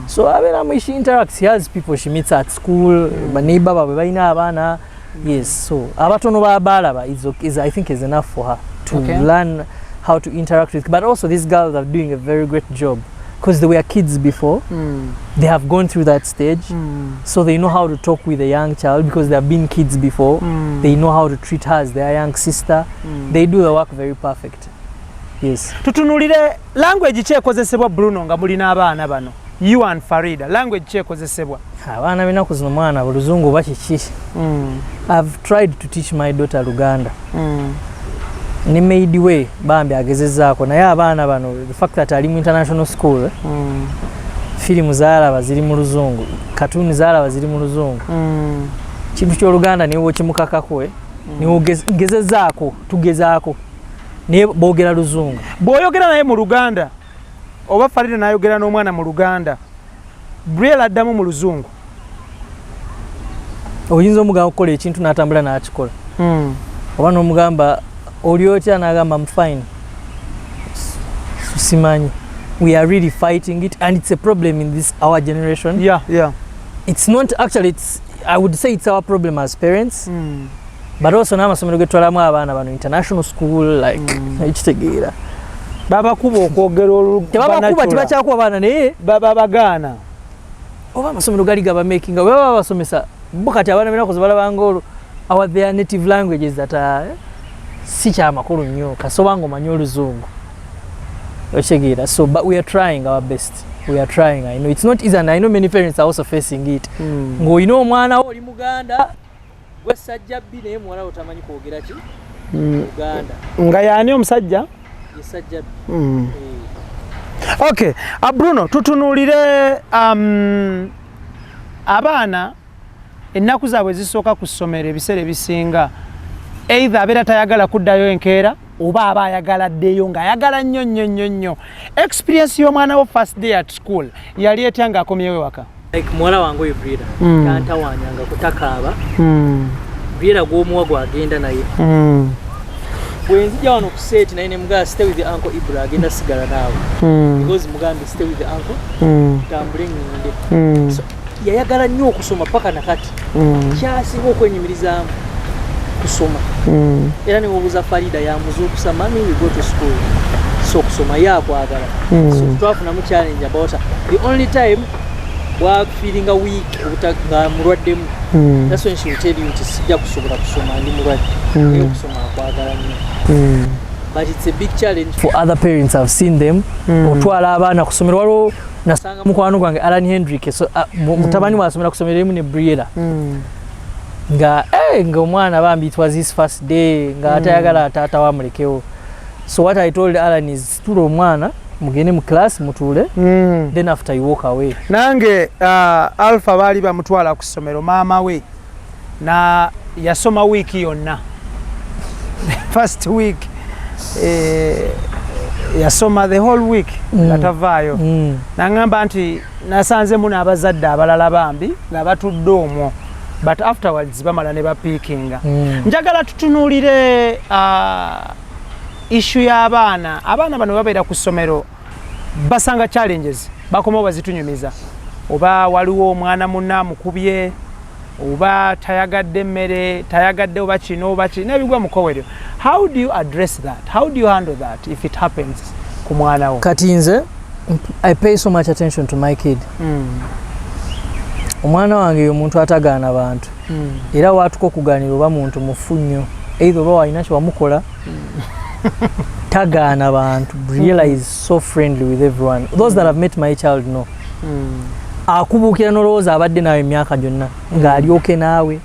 S2: So abeeramu she interacts. She has people she meets at school. Baneighbor baabwe balina abaana. Yes, so abatono b'abalaba is I think is enough for her to learn how to interact with. But also these girls are doing a very great job. Because they were kids before, they have gone through that stage, so they know how to talk with a young child because they have been kids before. They know how to treat her as their young sister. They do the work very perfect. Yes. Tutunulire
S1: language kyekozesebwa Bruno nga mulina abaana bano. You and Farida, language kyekozesebwa.
S2: Abaana binaku zino mwana Luzungu oba kiki. I've tried to teach my daughter Luganda. Ni made way bambi agezezaako naye abaana bano the fact that ali mu international school filimu zaalaba ziri mu Luzungu, cartoon zaalaba ziri mu Luzungu, kintu ky'Oluganda niwo kimukakako niwo gezezaako tugezaako naye boogera Luzungu.
S1: Bw'oyogera naye mu Luganda oba Farida n'ayogera n'omwana mu Luganda, Briella addamu mu Luzungu.
S2: Oyinza omugamba okukola ekintu n'atambula n'akikola. Oba n'omugamba Oliotya n'agamba I'm fine. Simanyi. We are really fighting it and it's a problem in this our generation.
S1: Yeah.
S2: It's not actually I would say it's our problem as parents. But also n'amasomero ge twalamu abaana bano international school like ekitegeera.
S1: Babakuba okwogera Oluganda.
S2: Babakuba tibakyakuba abaana naye
S1: babagaana.
S2: Oba amasomero gali gaba making we baba basomesa bukati abaana binakoze balabanga olwo our their native languages that are si kya makulu nnyo kasobango manyi Oluzungu. Ochegira. So but we are trying our best. We are trying. I know it's not easy and I know many parents are also facing it. Ng'olina omwana oli Muganda gwe sajjabbi naye muwala otamanyi kwogera ki Luganda.
S1: Nga yaani omusajja?
S2: Ye sajjabbi.
S1: Okay. Bruno tutunuulire abaana ennaku zaabwe zisooka ku ssomero ebiseera ebisinga either abeera tayagala kuddayo enkeera oba aba ayagala ddeyo ng'ayagala nnyo. Experience y'omwana wo first day at school yali etya ng'akomyewo ewaka?
S2: Like muwala wange oyo Briella yantawanyanga kutakaaba. Briella gw'omuwa gwagenda naye. Bwe nzija wano ku seeti naye ne mugamba stay with the uncle Ibra agenda sigala naawe. Because mugambe stay with the uncle tambule ngende. So yayagala nnyo okusoma paka nakati. Kyasinga okwenyumirizaamu kusoma. Era ne mubuuza Farida yamuzuukusa mami we go to school. So kusoma yakwagala. So twafunamu challenge about the only time wa feeling a week nga mulwaddemu. That's when she will tell you nti sijja kusobola kusoma ndi mulwadde. Kusoma akwagala nnyo. But it's a big challenge for other parents. I've seen them. Otwala abaana kusomera waliwo nasanga mukwano gwange Alan Hendrick so mutabani wasomera kusomera emu ne Briella. Nga omwana bambi it was his first day nga atayagala taata wamulekewo. So what I told Alan is tula omwana mugende mu class mutule then after you walk away.
S1: Nange Alpha bali bamutwala ku ssomero maama we na yasoma wiki yonna. First week yasoma the whole week atavaayo. Nangamba nti nasanze muna abazadde abalala bambi nga batudde omwo. But afterwards bamala ne bapiikinga. Njagala tutunuulire issue y'abaana bano babeera ku ssomero basanga challenges bakoma bazitunyumiza oba waliwo omwana munna mukubye oba tayagadde mmere tayagadde oba kino oba kino nebigwa mukowero. How do you address that? How do you handle that if it happens ku mwana wo?
S2: Kati nze I pay so much attention to my kid. Omwana wange yo muntu atagaana bantu era watuko kuganira oba muntu mufunyo either oba walina kyewamukola tagaana bantu. Briella is so friendly with everyone. Those that have met my child know. Akubuukira n'olowooza abadde naawe emyaka gyonna ng'alyoke naawe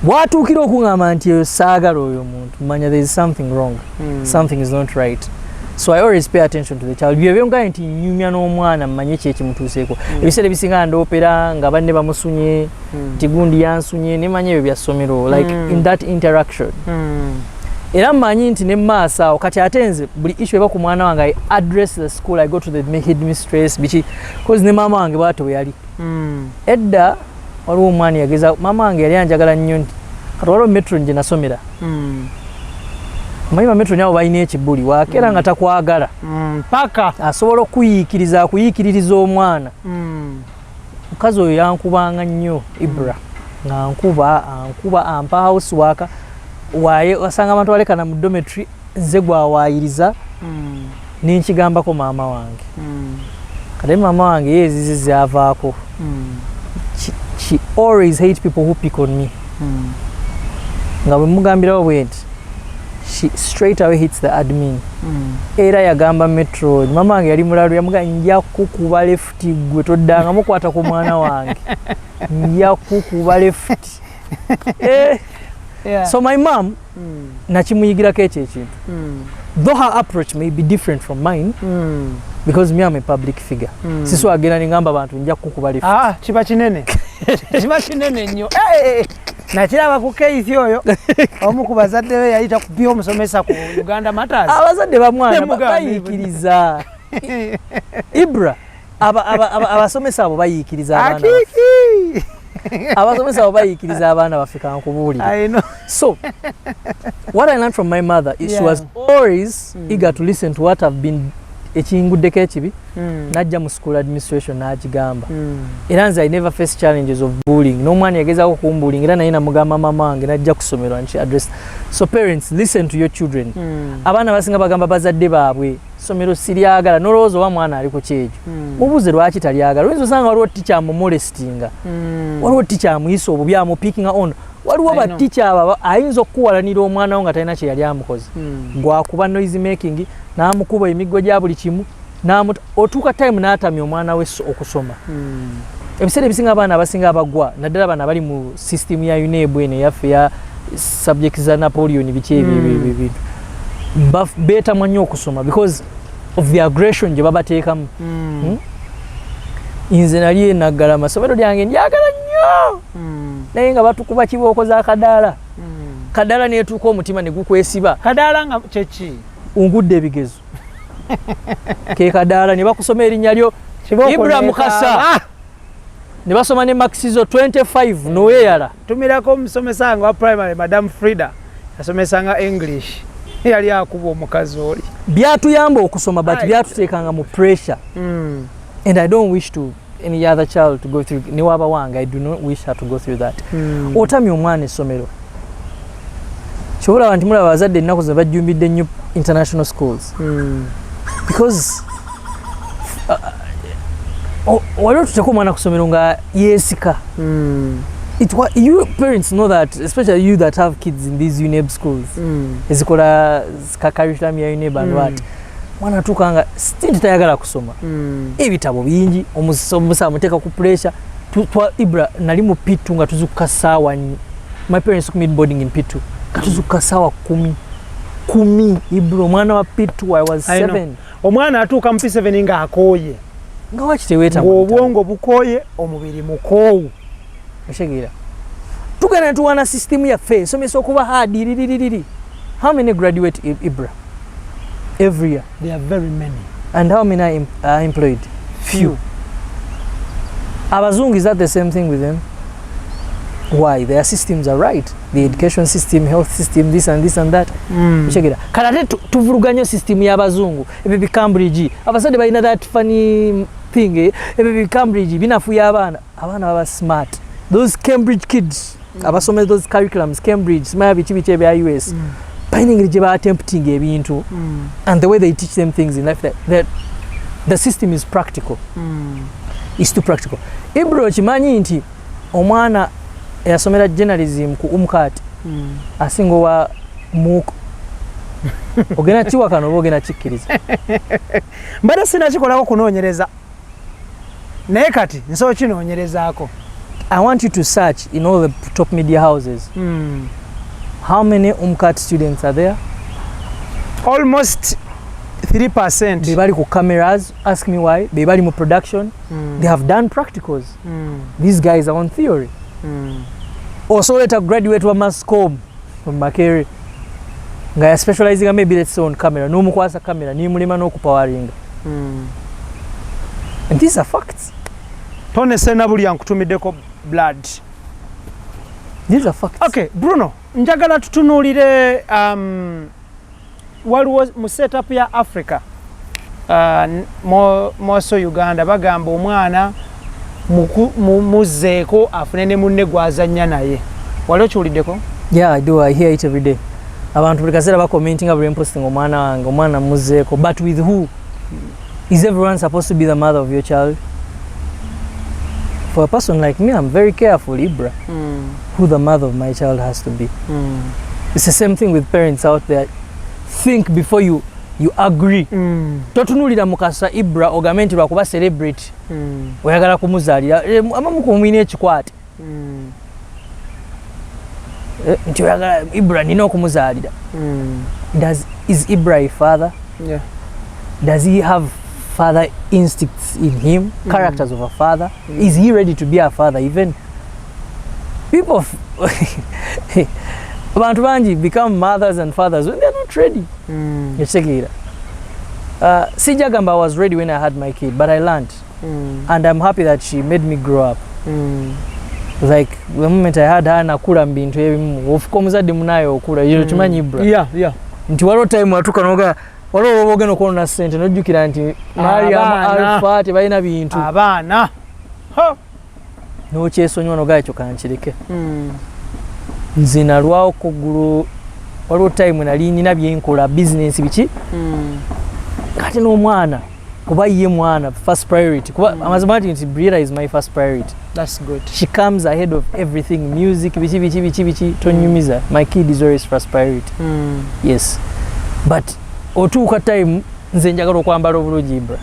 S2: bw'atuukira okuŋŋamba nti eyo saagala oyo muntu manya there is something wrong. Something is not right. So I always pay attention to the child. Byebyo nga nti nyumya n'omwana mmanye ki ekimutuuseeko. Ebiseera ebisinga ndoopera nga banne bamusunye nti gundi yansunye ne manya ebyo bya ssomero like in that interaction. Era mmanyi nti ne maaso awo kati ate nze buli issue eba ku mwana wange I address the school, I go to the headmistress biki cause ne maama wange bw'atyo bwe yali. Edda waliwo omwana yageza maama wange yali anjagala nnyo nti kati waliwo metro nje nasomera. Manyi metro nyabo balina ekibuli wakeera nga takwagala
S1: paka
S2: asobola okuyiikiririza omwana. Mukazi oyo yankubanga nnyo Ibra nga ankuba ampa house waka waye wasanga abantu balekana mu dormitory nze gwawaayiriza ninkigambako maama wange. Kati maama wange yezizi zavaako. She always hate people who pick on me. Nga bwe mugambirawo bwe nti she straight away hits the admin. Era yagamba metro maama wange yali mulalu yamuga nja kukuba left gwe toddanga mukwata ku mwana wange nja kukuba left.
S1: Yeah.
S2: So my mom nakimuyigirako ekyo ekintu. Though her approach may be different from mine because me am a public figure. Siso agenda ningamba abantu nja kukuba left.
S1: Kiba kinene. Kiba kinene nnyo. Nakiraba ku case oyo omu ku bazadde be yayita kupya omusomesa ku Uganda Matters.
S2: Abazadde bamwana bayikiriza. Ibra abasomesa abo bayikiriza abaana. Abasomesa abo bayikiriza abaana bafika nkubuulira.
S1: I know.
S2: So what I learned from my mother is she was always eager to listen to what I've been ekinguddeko ekibi najja mu school administration n'akigamba. Era nze I never face challenges of bullying. N'omwana yagezaako kumbullying era naye namugamba mama wange najja ku ssomero and she addressed. So parents, listen to your children. Abaana basinga bagamba bazadde baabwe ssomero siryagala n'olowooza oba mwana ali ku kyejo. Mubuuze lwaki talyagala. Oyinza osanga waliwo teacher amumolestinga. Waliwo teacher amuyisa obubi amupiking on. Waliwo ba teacher abo ayinza okuwalanira omwana wo nga talina kye yali amukoze. Gwakuba noise making n'amukuba emiggo gya buli kimu otuuka time n'atamya omwana we okusoma. Ebiseera ebisinga abaana abasinga abagwa naddala bana bali mu system ya UNEB eno yaffe ya subjects za Napoleon biki ebyo beetamwa nnyo okusoma because of the aggression gye babateekamu. Nze nali naggala amasomero lyange njagala nnyo naye nga batukuba kibooko za kadaala. Kadaala neetuuka omutima ne gukwesiba.
S1: Kadaala nga kyeki?
S2: Ungudde ebigezo. Ke kadaala ne bakusoma erinnya lyo Ibra Mukasa. Ne basoma ne maxizo 25 noweyala.
S1: Tumirako omusomesa wange wa primary Madam Frida yasomesanga English. Yali akuba omukazi oli. Byatuyamba
S2: okusoma but byatuteekanga mu pressure. And I don't wish to any other child to go through niwaba wange. I do not wish her to go through that. Otamya omwana essomero. Kyobola nti mulaba abazadde ennaku ze bajjumbidde nnyo international schools. Because waliwo tuteeka omwana ku ssomero nga yeesika. You parents know that, especially you that have kids in these UNEB schools. Ezikola curriculum ya UNEB and what. Mwana atuuka nga stinti tayagala kusoma. Ebitabo bingi omusomesa amuteeka ku pressure. Ibra nali mu P2 nga tuzuka ssaawa. My parents took me boarding in P2. Katuzuka ssaawa 10 Ibra omwana wa P2 I was 7.
S1: Omwana atuuka mu P7 nga akooye.
S2: Nga wakiteweeta
S1: obwongo bukooye omubiri mukoowu.
S2: Oshegira. Tugana tuwana system yaffe somesa okuba hard. How many graduate Ibra every year?
S1: There are very many.
S2: And how many are employed? Few. Abazungu, is that the same thing with them? Why? Their systems are right. The education system, health system, this and that. Oshegira. Karate tuvuruganya system y'abazungu. Ebi Cambridge. Abasade balina that funny thing Cambridge binafuya abana baba smart. Those Cambridge kids abasome those curriculums Cambridge smaya bichi bya US finding je attempting ebintu and the way they teach them things in life that the system is practical. It's too practical. Ibro chimanyi nti omwana yasomera journalism ku Omukazi asingo wa muko ogena chiwa kano ogena chikiriza mbada sina chikolako kunoonyereza naye kati nso kinoonyerezaako. I want you to search in all the top media houses. How many Omukazi students are there?
S1: Almost 3%.
S2: Bebali ku cameras, ask me why. Bebali mu production. They have done practicals. These guys are on theory. Also later graduate wa mass comm from Makere. Nga specializing maybe let's say on camera. No mukwasa camera ni mulima no kupawaringa. And these are facts.
S1: Tone sena buli yankutumiddeko blood.
S2: These are facts.
S1: Okay, Bruno, njagala tutunuulire waliwo mu setup ya Africa moso Uganda bagamba omwana muzeeko afune ne munne gwazannya naye. Waliwo kiwuliddeko?
S2: Yeah, I do. I hear it every day. Abantu buli kaseera ba commenting about posting omwana wange, omwana muzeeko. But with who? Is everyone supposed to be the mother of your child? For a person like me, I'm very careful, Ibra, who the mother of my child has to be. It's the same thing with parents out there. Think before you agree. Totunulira mukasa Ibra ogamenti lwakuba celebrity. Oyagala kumuzaalira amamu kumwine ekikwate. Nti oyagala Ibra nina okumuzaalira. Is Ibra a father?
S1: Yeah.
S2: Does he have father instincts in him, characters of a father? Is he ready to be a father even? People abantu banji become mothers and fathers when they're not ready. Sijagamba I was ready when I had my kid, but I learned. And I'm happy that she made me grow up. Like the moment I had her nakula mbintu ebimu ofuko muzadde munayo okula yero tumanyi Ibra.
S1: Yeah.
S2: Nti walo time watuka noga walo obogeno kono sente nojjukira nti Mariam Alfa tebalina bintu
S1: abaana
S2: no kyesonyo no gacho kankireke nze nalwawo kugulu waliwo time nali nina byenkola business biki kati n'omwana kuba ye mwana first priority kuba amazima nti Briera is my first priority.
S1: That's good.
S2: She comes ahead of everything, music biki tonyumiza. My kid is always first priority. Yes, but otuuka time nze njagala okwambala obulungi Ibra.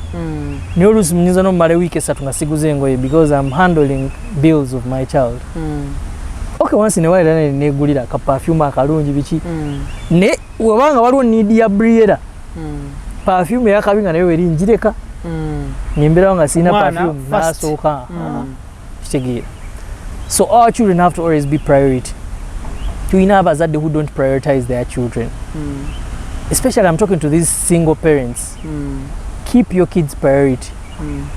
S2: Niyo oluusi mnyinza n'omumala wiiki esatu nga siguze engoye because I'm handling bills of my child. Okay, once in a while negulira ka perfume akalungi biki ne wabanga waliwo need ya Briera perfume yakabinga nayo eri njireka nimbera nga sina perfume nasooka kitegeera. So our children have to always be priority. Tuina abazadde who don't prioritize their children. Especially I'm talking to these single parents. Keep your kids priority.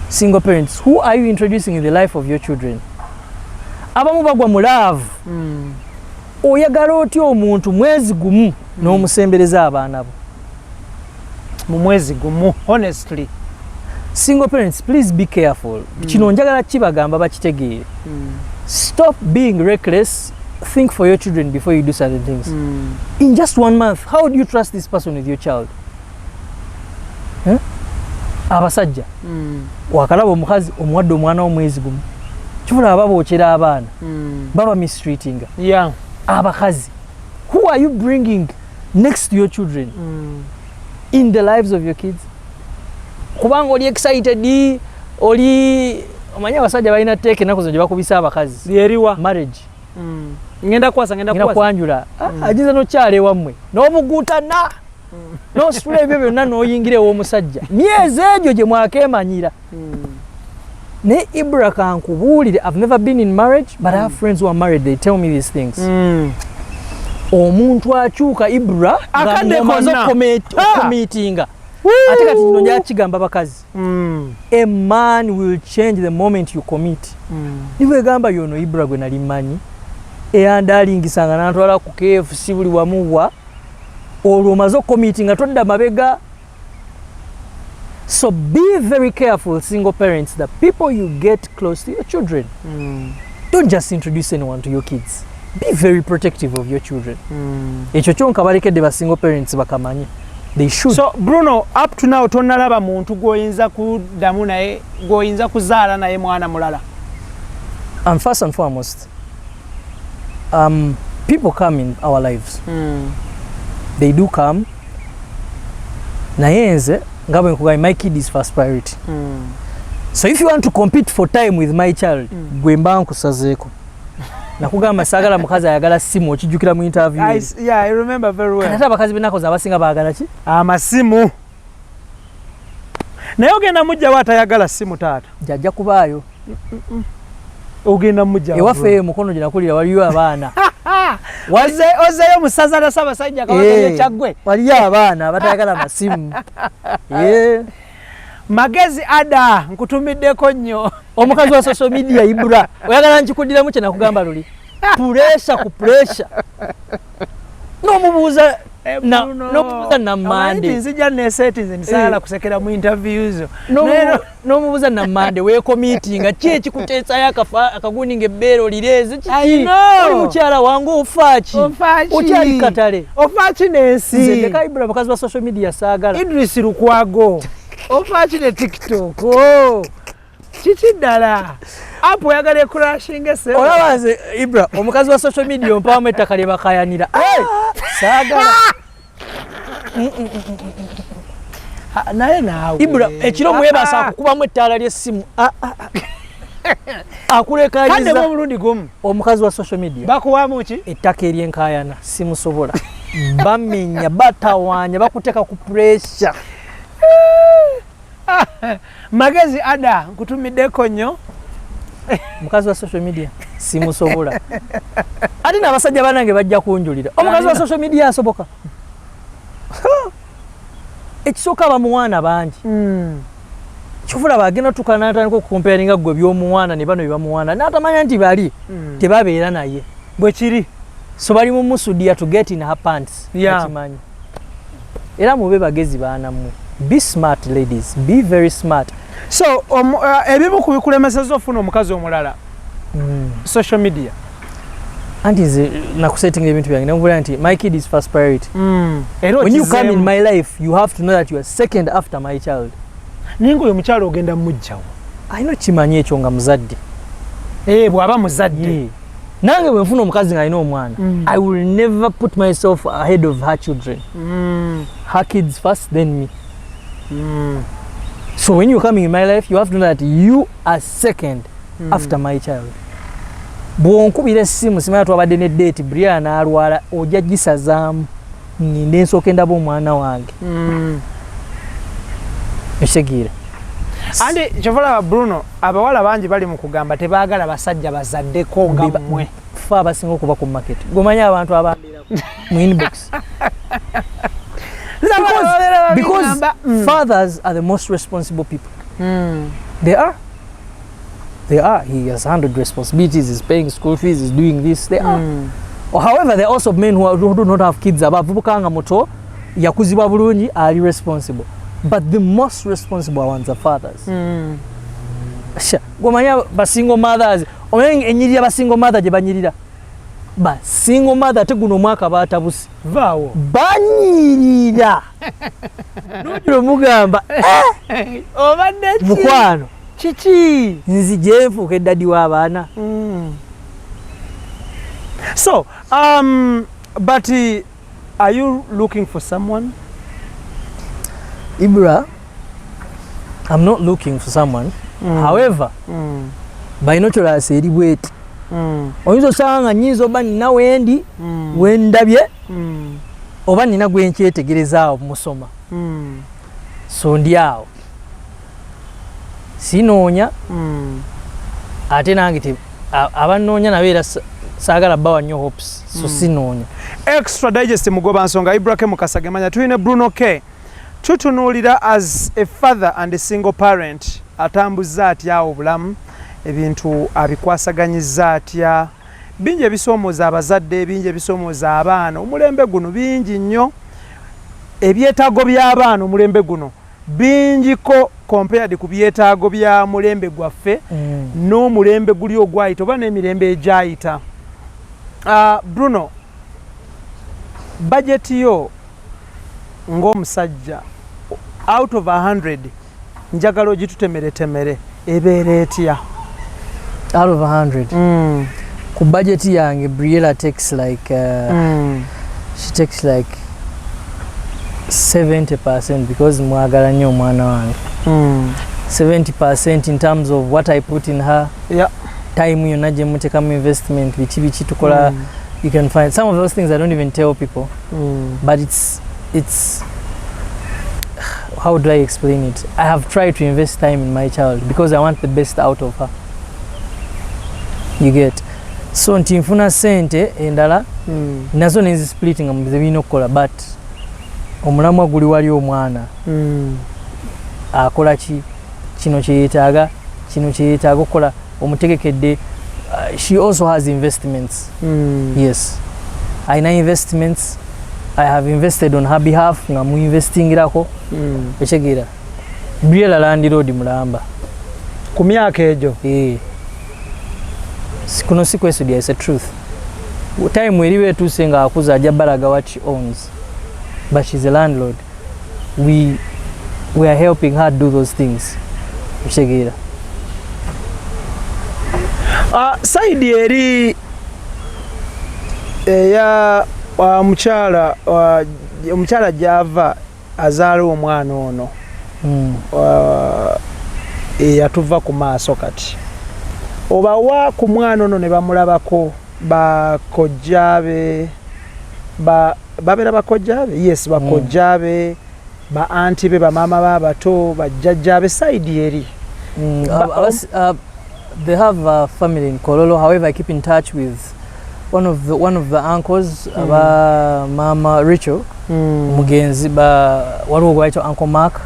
S2: Single parents, who are you introducing in the life of your children? Abamu bagwa mu love. Oyagala otya omuntu mwezi gumu n'omusembereza abaana bo
S1: mu mwezi gumu, honestly.
S2: Single parents, please be careful. Kino njagala kibagamba bakitegeere. Stop being reckless. Think for your children before you do certain things. In just 1 month, how do you trust this person with your child? Abasajja wakalaba omukazi omuwadde omwana omwezi gumu kibula ababookera abaana baba mistreating.
S1: Yeah.
S2: Abakazi, who are you bringing next to your children in the lives of your kids? Kubanga oli excited oli omanya abasajja balina teeke ennaku zino gye bakubisa abakazi lyeriwa marriage.
S1: Ngenda
S2: kwanjula ajinza nokyala ewammwe n'obuguutana n'ositula ebyo byonna n'oyingira ew'omusajja myezi egyo gye mwakemanyira. Ne Ibra kankubuulire, I've never been in marriage but I have friends who are married, they tell me these things. Omuntu akyuka Ibra ng'omaze okukomitinga ate kati kino njakigamba bakazi. A man will change the moment you commit. Nibwegamba yono Ibra gwe nali mmanyi eyandalingisanga n'antwala ku KFC buli wamuwa olwo omaze okukomitinga todda mabega. So be very careful, single parents, the people you get close to your children. Don't just introduce anyone to your kids. Be very protective of your children. Ekyo kyonka balekedde ba single parents bakamanye. They should.
S1: So Bruno, up to now tonnalaba muntu goyinza kuddamu naye goyinza kuzaala naye mwana mulala.
S2: And first and foremost, people come in our lives. They do come. Naye nze ngabwe nkugaye, my kid is first priority. So if you want to compete for time with my child, gwe mba nkusazeeko. Nakugamba sagala mukazi ayagala simu okijjukira mu interview.
S1: Yeah, I remember very well.
S2: Kata abakazi benakoze abasinga baagala ki?
S1: Amasimu. Naye ogenda mujja watayagala simu taata.
S2: Jajja kubaayo.
S1: Ogenda mujja.
S2: Ewaffe mukono gye nakulira waliyo abaana.
S1: Ozeyo musaza na Ssaabasajja Kabaka kyaggwe.
S2: Waliyo abaana abatayagala masimu.
S1: Magezi ada nkutumiddeko nnyo.
S2: Omukazi wa social media Ibra. Oyagala nkikuddiramu kye nakugamba luli. Pressure ku pressure. N'omubuuza na mande.
S1: Nzija ne settings nsala kusekera mu interviews.
S2: N'omubuuza na mande we meeting ki ekikuteesayo akaguni ng'ebbeero lireze kiki?
S1: I know.
S2: Mukyala wange ofaaki. Okyali katale.
S1: Ofaaki n'ensi.
S2: Nze ndeka Ibra mukazi wa social media saagala.
S1: Idris Lukwago. Ofaaki ne TikTok. Kiki ddala? Apo oyagala ekurashinga se.
S2: Olaba nze Ibra omukazi wa social media ompamu ettaka lyebakaayanira. Saagala.
S1: Naye naawe.
S2: Ibra ekiro mwebasa akukubamu ettaala ly'essimu. Akulekaayiza.
S1: Kande omulundi gumu.
S2: Omukazi wa social media.
S1: Bakuwamu ki?
S2: Ettaka ery'enkaayana simusobola. Bamenya batawaanya bakuteeka ku pressure.
S1: Magezi ada nkutumiddeko nnyo.
S2: Mukazi wa social media simusobola. Ate n'abasajja banange bajja kunjulira. Omukazi wa social media asoboka. Ekisooka bamuwaana bangi. Kifula bagenda tukana natandika okukomparinga gwe by'omuwaana ne bano byebamuwaana n'atamanya nti bali tebabeera naye.
S1: Bwe kiri.
S2: So bali mu musudia to get in her pants. Ekimanyi. Era mube bagezi baana mmwe. Be smart, ladies. Be very smart.
S1: So, ebimu ku bikulemeseza ofuna omukazi omulala. Social media.
S2: Anti nze nakusettinga ebintu byange nemubulira nti my kid is first priority. When you come in my life, you have to know that you are second after my child.
S1: Ningo oyo mukyalo ogenda mujjawo.
S2: Ayina kimanyi ekyo nga muzadde.
S1: Bw'aba muzadde.
S2: Nange bwe nfuna omukazi nga alina omwana, I will never put myself ahead of her children. Her kids first, then me. So when you're coming in my life, you have to know that you are second after my child. Bwonkubira essimu simanya twabadde ne date Brian alwala ojja gisazaamu ngende nsooka endaba omwana wange. Ekisegira.
S1: Andi kyovala Bruno, abawala bangi bali mu kugamba tebaagala basajja bazaddeko nga mmwe.
S2: Ffe abasinga okuba ku market. Gomanya abantu abambeerako mu inbox. Because fathers are the most responsible people. They are. He has handled responsibilities, he's paying school fees, he's doing this. They are. Or however, there are also men who do not have kids. Abavubukanga moto, yakuzibwa bulungi, are irresponsible. But the most responsible ones are fathers. Gomanya ba single mothers. Omenye enyirira ba single mother gye banyirira. Ba single mother teguno mwaka batabusi.
S1: Vaawo.
S2: Banyirira. Nojiro mugamba.
S1: Obadde ki?
S2: Mukwano.
S1: Kiki?
S2: Nzije nfuuka daddy w'abaana.
S1: So, but are you looking for someone?
S2: Ibra, I'm not looking for someone. However, binoculars eri bweti. Oyinza osanga nga nnyinza oba nina wendi, wendabye, oba nina gwe nkyetegerezaawo musoma. So ndi awo. Sinoonya, ate nange abannoonya nabo era saagala bawa nnyo hopes. So sinoonya.
S1: Extra Digest mugoba nsonga Ibrahim Kasagemanya tuyine Bruno K. Tutunuulira as a father and a single parent atambuza atya obulamu ebintu abikwasaganyiza atya bingi ebisoomooza abazadde bingi ebisoomooza abaana omulembe guno bingi nnyo ebyetaago by'abaana omulembe guno bingiko compared ku byetaago bya mulembe gwaffe n'omulembe guli ogwayita oba n'emirembe egyayita. Bruno, budget yo ng'omusajja out of 100 njagala ogitutemere ebeera etya?
S2: Out of 100 ku budget yange Briella takes like she takes like 70% because mwagala nnyo omwana wange. 70% in terms of what I put in her.
S1: Yeah.
S2: Time yonna gye mutekamu investment biki tukola. You can find some of those things I don't even tell people. But it's how do I explain it? I have tried to invest time in my child because I want the best out of her. You get. So ntinfuna sente endala nazo nezi splitting mu bino kola but omulamwa guli wali omwana akola kino kyetaaga okola omutegekedde. She also has investments. Yes, aina investments. I have invested on her behalf nga mu investing irako echegira Briella Land Road Mulamba
S1: ku myaka ejo.
S2: Kuno si kwesudia, is a truth. Time weriwe tuse nga akuza ajja balaga what she owns, but she's a landlord. We are helping her do those things. Echegira
S1: side eri ya omukyala gyava azaala omwana ono yatuva ku maaso kati oba wa ku mwana ono ne bamulabako bakojjabe babeera bakojjabe? Yes, bakojjabe ba anti be bamama babato bajjajjabe side eri.
S2: They have a family in Kololo. However, I keep in touch with one of the uncles, Mama Rachel Mugenzi, Uncle Mark.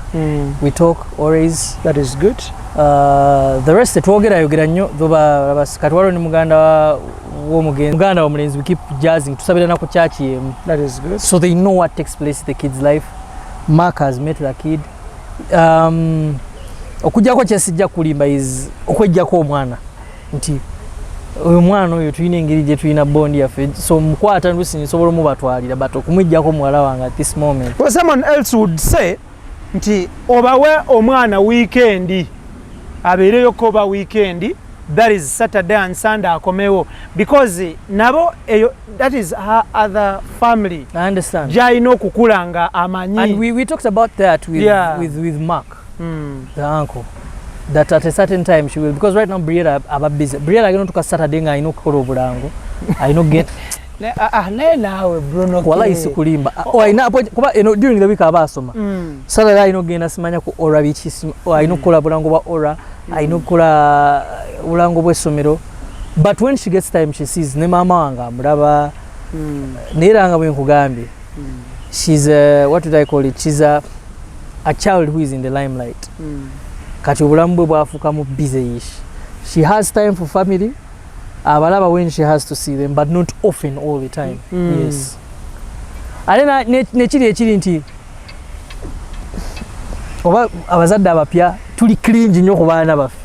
S2: We talk always.
S1: That is good.
S2: The rest twogera yogera nnyo doba katwalo ni muganda omulenzi. We keep jazzing tusabira na ku church yemu.
S1: That is good.
S2: So they know what takes place in the kid's life. Mark has met the kid. Okujjako kyesijja kulimba is okwejjako omwana nti oyo mwana oyo tulina engeri gye tulina bondi yaffe, so mukwata ndusi nsobola mubatwalira but okumwijjako muwala wange at this moment.
S1: Well, someone else would say nti obawe omwana weekend abeereyo koba weekend, that is Saturday and Sunday akomewo, because nabo that is her other family.
S2: I understand.
S1: Jaina okukula nga amanyi.
S2: And we talked about that with Mark. The uncle, that at a certain time she will, because right now Briella are busy. Briella going to Saturday nga ino kukola obulango. I know get
S1: nawe Bruno K.
S2: Wala isukulimba. Ina kuba during the week abasoma. Saturday ino genda simanya ku ora bichi ino kukola bulango bwa ora. Ino kukola bulango bw'essomero. But when she gets time she sees ne mama wanga mulaba neranga bwe nkugambye. She's what did I call it? She's a child who is in the limelight. Kati obulamu bwe bwafuukamu busy-ish. She has time for family. Abalaba when she has to see them, but not often all the time. Yes. Alena nekiri ekiri nti oba abazadde abapya tuli cringe nnyo ku baana baffe.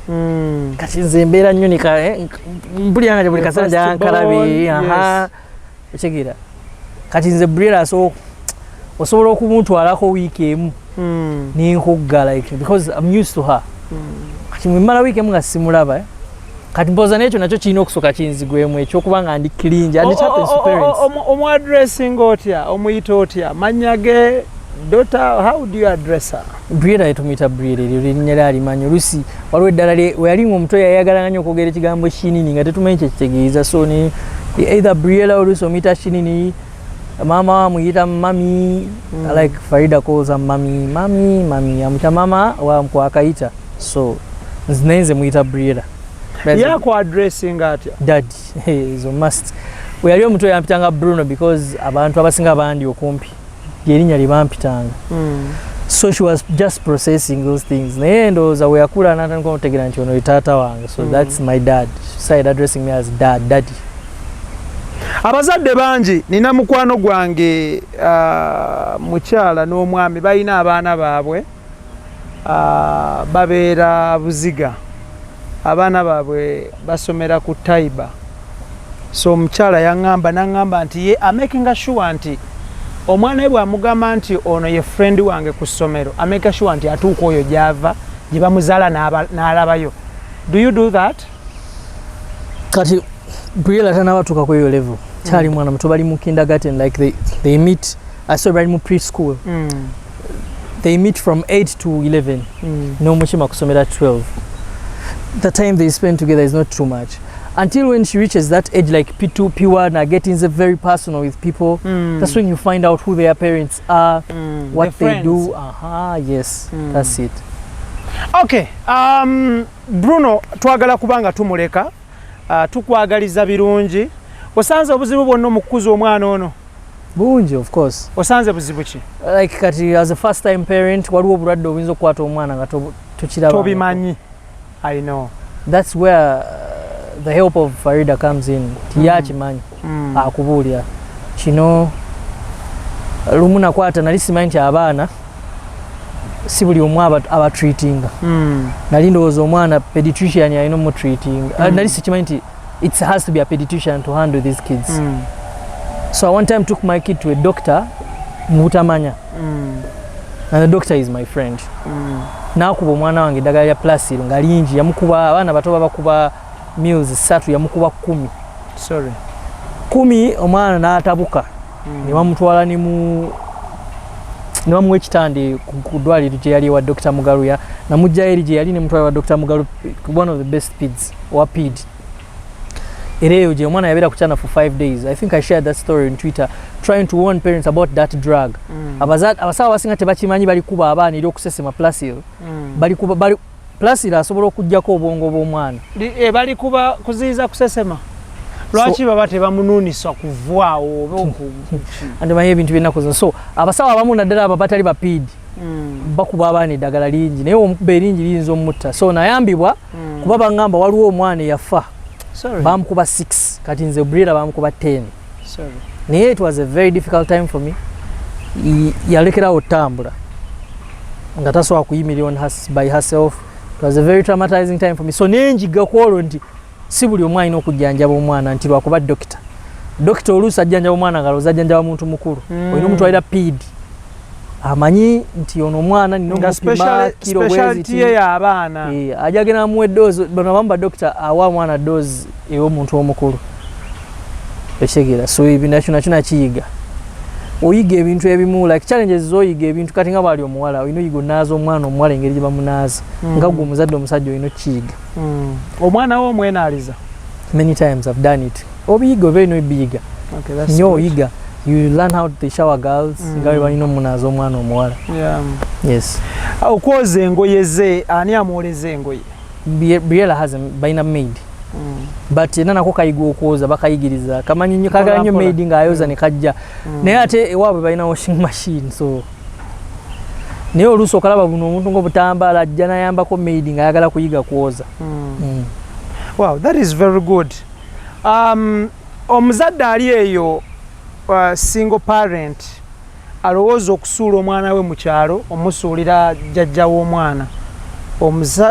S2: Kati nze mbeera nnyo mpulira nga buli kaseera gyankalabe. Ekigira kati nze Briella osobola okumutwalako wiiki emu ninkugga like because I'm used to her. Kati mwimala wiiki emu nga simulaba kati mpoza n'ekyo nakyo kirina okusooka kinzigwemu ekyokubanga ndi cringe and it happens to parents.
S1: Omu-addressing otya omuyita otya mannya ge daughter, how do you address her?
S2: Briella tumuyita Briella eryo linnya lyalimanyi oluusi waliwo eddala we yalinga omutwe yayagalanga nnyo okwogera ekigambo shinini nga tetumanyi kyekitegeeza, so ni either Briella oluusi omuyita shinini, mama muyita mami. Like Farida calls her mami amuyita mama wa mkwakayita, so nze muyita Briella.
S1: Yako addressing atya?
S2: Dad is a must. We yali omutwe yampitanga Bruno because abantu abasinga bandi okumpi yerinnya libampitanga. So she was just processing those things. Naye ndowooza we yakula n'atandika okutegeera nti ono ye taata wange, so that's my dad. She started addressing me as daddy.
S1: Abazadde bangi nina mukwano gwange mukyala n'omwami balina abaana baabwe babeera Buziga abaana baabwe basomera ku Taiba. So omukyala n'aŋŋamba nti ye amaking sure nti omwana we bw'amugamba nti ono ye friend wange ku ssomero ameka sure nti atuuka oyo gy'ava gye bamuzaala n'alabayo. Do you do that?
S2: Kati Briella tanabatuuka ku eyo level. Kyali mwana muto bali mu kindergarten, like they meet, bali mu preschool. They meet from 8 to 11. No muchima kusomera 12. The time they spend together is not too much. Until when she reaches that age, like P2, P1, are getting very personal with people. That's when you find out who their parents are, what they do. Yes, that's it.
S1: Okay, Bruno, twagala kubanga tumuleka, tukwagaliza birungi. Osanze obuzibu bwonna omukuza omwana ono?
S2: Bungi, of course.
S1: Osanze buzibu ki?
S2: Like kati as a first time parent, waliwo obulwadde obuyinza okukwata omwana nga tukiraba.
S1: Tobimanyi. I know.
S2: That's where the help of Farida comes in. Tiyakimanyi akubuulira kino lumu nakwata nali simanyi nti abaana si buli omu abatreatinga. Nali ndowooza omwana pediatrician alina omutreatinga. Nali sikimanyi nti it has to be a pediatrician to handle these kids. So I one time took my kid to a doctor mubutamanya. And the doctor is my friend. Nakuba omwana wange eddagala lya plasiro nga lingi, yamukuba abaana bato babakuba meals 3, yamukuba 10.
S1: Sorry.
S2: 10 omwana n'atabuka. Ne bamutwala ne bamuwa ekitande ku ddwaliro gye yali ewa Dr. Mugalu. Namugja eri gye yali ne mutwala wa Dr. Mugalu, one of the best peds, or ped. Era eyo gye omwana yabeera ku kyana for 5 days. I think I shared that story on Twitter, trying to warn parents about that drug. Abasawo abasinga tebakimanyi balikuba abaana eri okusesema plasiro. Balikuba plasiro asobola okuggyako obwongo bw'omwana.
S1: Balikuba kuziyiza kusesema. Lwaki baba tebamunuunisa kuvaawo
S2: andimanyi ebintu byennaku. So abasawo abamu naddala abo batali bapiidi bakuba abaana eddagala lingi, naye omukuba eringi liyinza omutta. So nayambibwa kuba baŋŋamba waliwo omwana eyafa bamukuba 6, kati nze Briella bamukuba 10. Naye it was a very difficult time for me. Yalekerawo otambula nga tasobola kuyimirira by herself. It was a very traumatizing time for me. So nenjiga kwolwo nti si buli omu alina okujjanjaba omwana nti lwakuba dokita oluusi ajjanjaba omwana ngalowooza ajjanjaba muntu mukulu. Olina omutwalira pidi amanyi nti ono omwana nina omupima kiro bweziti
S1: y'abaana.
S2: Ajja agenda amuwa eddoozi. Bano abamu badokita awa omwana ddoozi ey'omuntu omukulu. Ekitegeera. So ebyo nakyo nakiyiga. Oyiga ebintu ebimu, like challenges z'oyiga ebintu kati nga bwali omuwala olina oyiga onaaza omwana omuwala engeri gye bamunaaza. Nga gwe omuzadde omusajja olina okukiyiga.
S1: Omwana wo omwenaaliza?
S2: Many times I've done it. Obiyiga oba olina obiyiga.
S1: Okay, that's
S2: nyo oyiga. You learn how to shower girls nga bwe balina omunaaza omwana omuwala. Yes.
S1: Okwoza engoye ze, ani amwoleza engoye?
S2: Briella has balina maid. But nako kayiga okwoza bakayigiriza kamanyi nnyo kagala nnyo maid ng'ayoza ne kajja. Naye ate ewaabwe balina washing machine. So naye oluusi okalaba buno omuntu ng'obutambaala ajja nayambako maid ng'ayagala kuyiga kwoza.
S1: Wow, that is very good. Omuzadde ali eyo single parent alowooza okusuula omwana we mu kyalo, omusuulira jjajja w'omwana,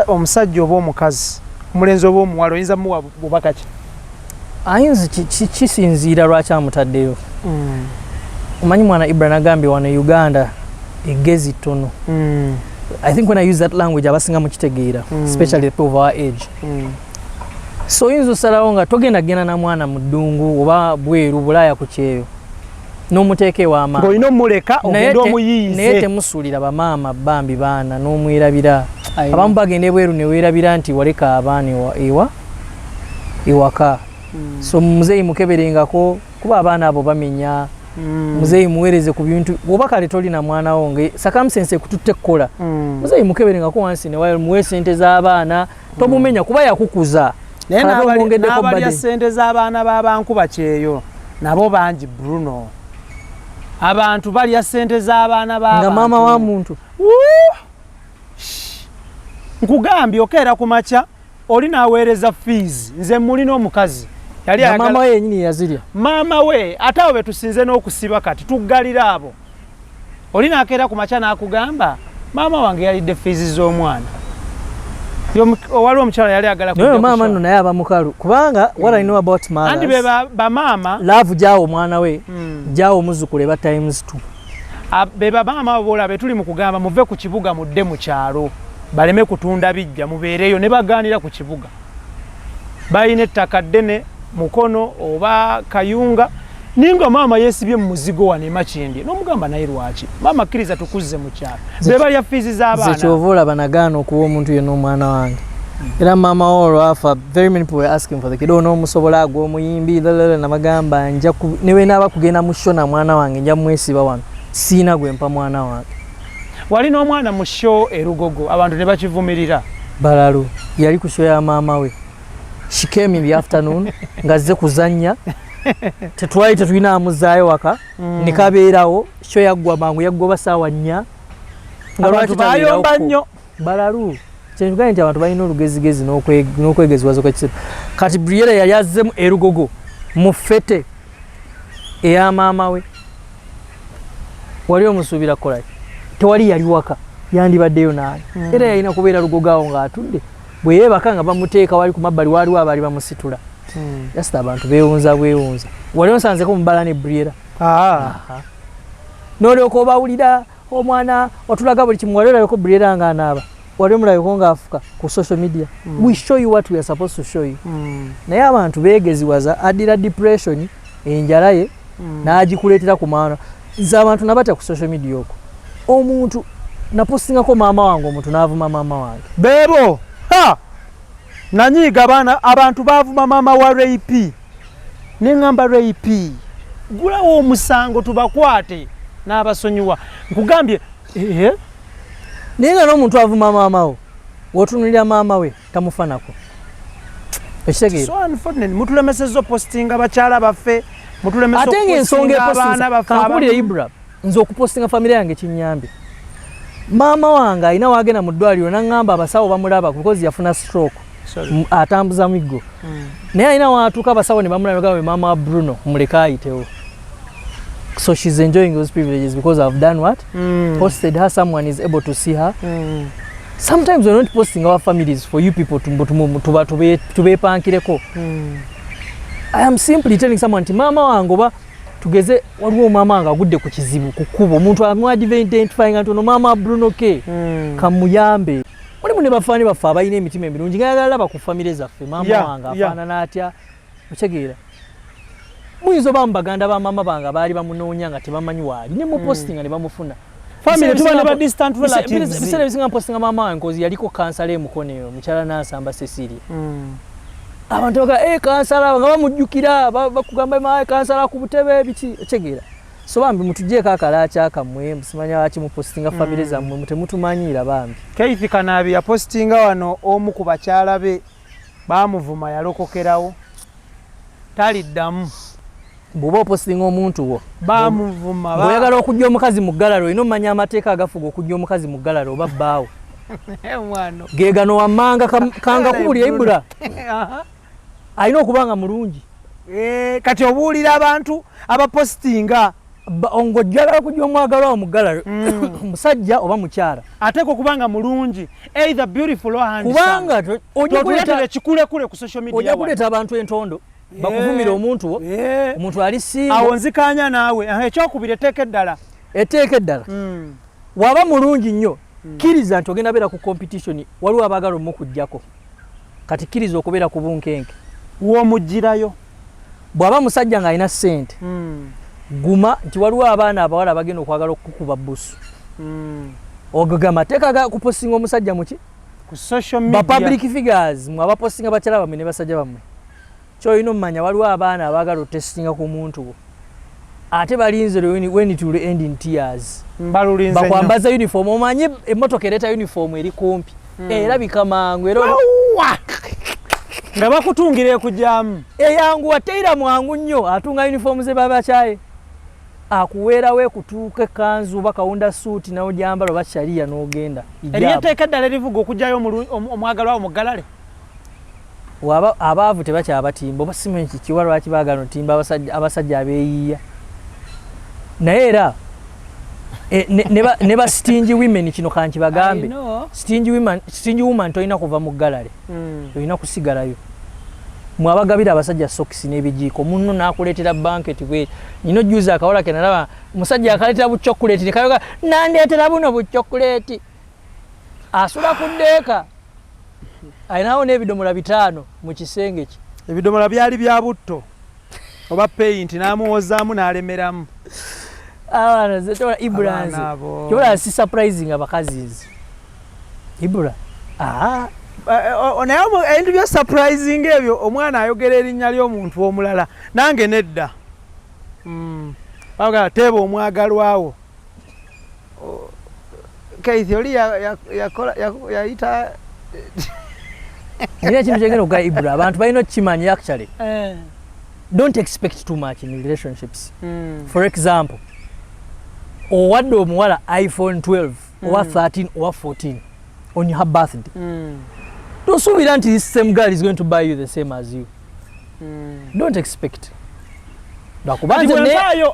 S1: omusajja oba omukazi, omulenzi oba omuwala, oyinza muwa bubaka ki?
S2: Ayinza kisinziira lwaki amutaddeyo. Omanyi mwana Ibra nagambye wano Uganda egezi ttono. I think when I use that language abasinga mukitegeera, especially the people of our age. So oyinza osalawo nga togenda genda na mwana mu ddungu oba bweru Bulaaya ku kyeyo n'omuteeka ew'amaama.
S1: Ng'olina omuleka ogenda omuyiyize.
S2: Naye temusuulira bamaama bambi baana n'omwerabira. Abamu bagenda ebweru ne weerabira nti waleka abaana ewaka. So muzeeyi mukeberengako kuba abaana abo bamenya. Muzeeyi muweereze ku bintu. Oba kale tolina mwana wo nga circumstance ekututte kukola. Muzeeyi mukeberengako wansi ne wayo muwe ssente z'abaana. Tomumenya kuba yakukuza.
S1: Naye n'abalya ssente z'abaana b'abankuba kyeyo nabo bangi Bruno. Abantu balya ssente z'abaana b'abantu.
S2: Nga maama wa muntu.
S1: Nkugambye okeera ku makya oli n'aweereza fees. Nze mulina omukazi yali
S2: ayagala maama we yennyini yazirya.
S1: Maama we ate abo be tusinze n'okusiba kati tuggalira abo. Oli n'akeera ku makya n'akugamba Mama wange yalidde fees z'omwana. Waliwo omukyala yali agala kujja.
S2: No mama nno naye aba mukalu. Kubanga what I know about mothers.
S1: Andi be ba mama
S2: love jawo omwana we. Jawo omuzukule ba times 2.
S1: Be ba mama bola be tuli mu kugamba muve ku kibuga mudde mu kyalo. Baleme kutunda bijja mubeereyo ne baganira ku kibuga. Bayina ettaka ddene mukono oba kayunga ninga mama yesibye mu muzigo wane makindi n'omugamba naye lwaki mama akkiriza tukuzze mu kyalo beba ya fees z'abaana
S2: zekyovula banagaana okuwa omuntu yenna omwana wange era mama olwafa very many people were asking for the kid n'omusobola agwa omuyimbi nabagamba nja newe naaba kugenda mu show na mwana wange nja mwesiba wano siina gwe mpa mwana wange
S1: wali n'omwana mu show erugogo abantu ne bakivumirira
S2: balalu yali ku show ya mama we she came in the afternoon ngazze kuzanya tetwali tetulina amuzaayo waka nekabeerawo show yaggwa mangu yaggwa basaawa 4 nga lwaki
S1: bayomba nnyo
S2: balalu kyentugaye nti abantu balina olugezigezi n'okwegezibwaza kwekisero kati Briera yali azzemu erugogo mu fete eya maama we wali omusuubira kolaki tewali yali waka yandibaddeyo naye era yalina kubeera lugogo awo ng'atudde bwe yeebaka nga bamuteeka wali ku mabbali waliwo abaali bamusitula yasita abantu beewunza wali onsanzeko mubala ne Briera n'olyoka obawulira omwana otulaga buli kimu wali olabeko Briera ng'anaaba wali omulabeko ng'afuka ku social media we show you what we are supposed to show you naye abantu beegeziwaza addira depression enjala ye n'agikuleetera ku maana nze abantu nabatya ku social media okwo omuntu napostingako maama wange omuntu n'avuma maama wange
S1: beebo nanyiiga abaana abantu baavuma maama wa rape neŋŋamba rape gulawo omusango tubakwate n'abasonyiwa nkugambye
S2: naye nga n'omuntu avuma maama wo w'otunulira maama we tamufanako ekitegeera
S1: so unfortunately mutulemesezza postinga bakyala baffe mutulemesezza
S2: ate ng'ensonga epostinga kankuwulire Ibra nze okupostinga famire yange kinyambe maama wange alina wagenda mu ddwaliro n'aŋŋamba abasawo bamulaba because yafuna stroke atambuza miggo naye alina watuuka abasawo ne bamulaba maama wa Bruno muleka ayitewo so she's enjoying those privileges because I've done what posted her, someone is able to see her sometimes we're not posting our families for you people to be pankireko I am simply telling someone nti maama wange oba tugeze waliwo maama wange agudde ku kizibu ku kkubo omuntu amwadiventifying nti ono maama Bruno K kamuyambe mulimu ne bafaani baffe abalina emitima emirungi nga yagala laba ku famire zaffe maama wange afaanana atya okitegeera muyinza oba mu baganda ba maama bange baali bamunoonya nga tebamanyi waali ne mupostinga ne bamufuna
S1: family tuba ne ba distant relatives
S2: biseera bisinga postinga maama wange nkozi yaliko kansala emukono eyo mukyala n'asamba Cecilia abantu baga kansala nga bamujjukira bakugamba maama kansala ku butebe biki okitegeera so bambi mutujjeeko akalaaca akamwe simanya lwaki mupostinga famire zammwe temutumanyira bambi
S1: Keith Kanabi yapostinga wano omu ku bakyala be baamuvuma yalokokerawo taliddamu
S2: bw'oba opostinga omuntu wo
S1: baamuvuma
S2: oyagala okujja omukazi mu ggalalo olina omanya amateeka agafuga okujja omukazi mu ggalalo oba bbaawo geegano wammanga kanga kubulya Ibra alina okubanga mulungi
S1: kati obuulira abantu abapostinga
S2: ng'ojjagala kujja omwagalwawo mu ggalalo musajja oba mukyala
S1: ateeka okubanga mulungi either beautiful or handsome
S2: kubanga
S1: ekikulekule ku social media
S2: ojja kuleeta abantu entondo bakuvumira omuntu wo omuntu ali singo
S1: awo nzikanya naawe ekyokubiri etteeka eddala waba mulungi nnyo kkiriza nti ogenda beera ku competition waliwo abaagala omukujjako kati kkiriza okubeera ku bunkenke w'omugirayo
S2: bw'aba musajja ng'alina ssente guma nti waliwo abaana abawala bagenda okwagala okukuba busu ogagamba teekaga kupostinga omusajja muki
S1: ku social media
S2: ba public figures mwe abapostinga bakyala bammwe ne basajja bammwe kyolina omumanya waliwo abaana abaagala otestinga ku muntu wo ate balinze when it will end in tears bakwambaza uniform omanyi emmotoka ereeta uniform eri kumpi erabika mangu era
S1: nga bakutungira ekujyamu
S2: eyanguwa teira mwangu nnyo atunga uniform ze babakyaye akuweerawo ekutuuka ekkanzu oba kawunda suuti n'ogyambala oba shaliya n'ogenda
S1: eryeteeka eddala erivuga okujjayo omwagalwawo mu ggalale
S2: abaavu tebakyabatimba oba simanyi kikiwa lwaki baagala otimba abasajja abeeyiiya naye era Neba stingy women kino kanki bagambe. Stingy woman toyina kuva mu gallery. Toyina kusigalayo. Mwabagabira abasajja socks n'ebijiiko munno n'akuleetera banket bwe nino juice akawola kenalaba musajja akaleetera bu chocolate nikayoga nandeetera buno bu chocolate asula ku ddeeka ayinawo n'ebidomola 5 mu kisenge ki
S1: ebidomola byali bya butto oba paint n'amuwozaamu n'alemeramu
S2: awana zetola Ibranze kyola si surprising abakazi Ibra
S1: naye ebintu bya surprising ebyo omwana ayogera erinnya ly'omuntu omulala nange nedda bagala teeba omwagalwawo Keith oli yayita
S2: era kintu kyengera okuga Ibra abantu balina okukimanya actually don't expect too much in relationships for example owadde omuwala iPhone 12 owa 13 owa 14 on your birthday don't so that this same girl is going to buy you the same as you. Don't expect.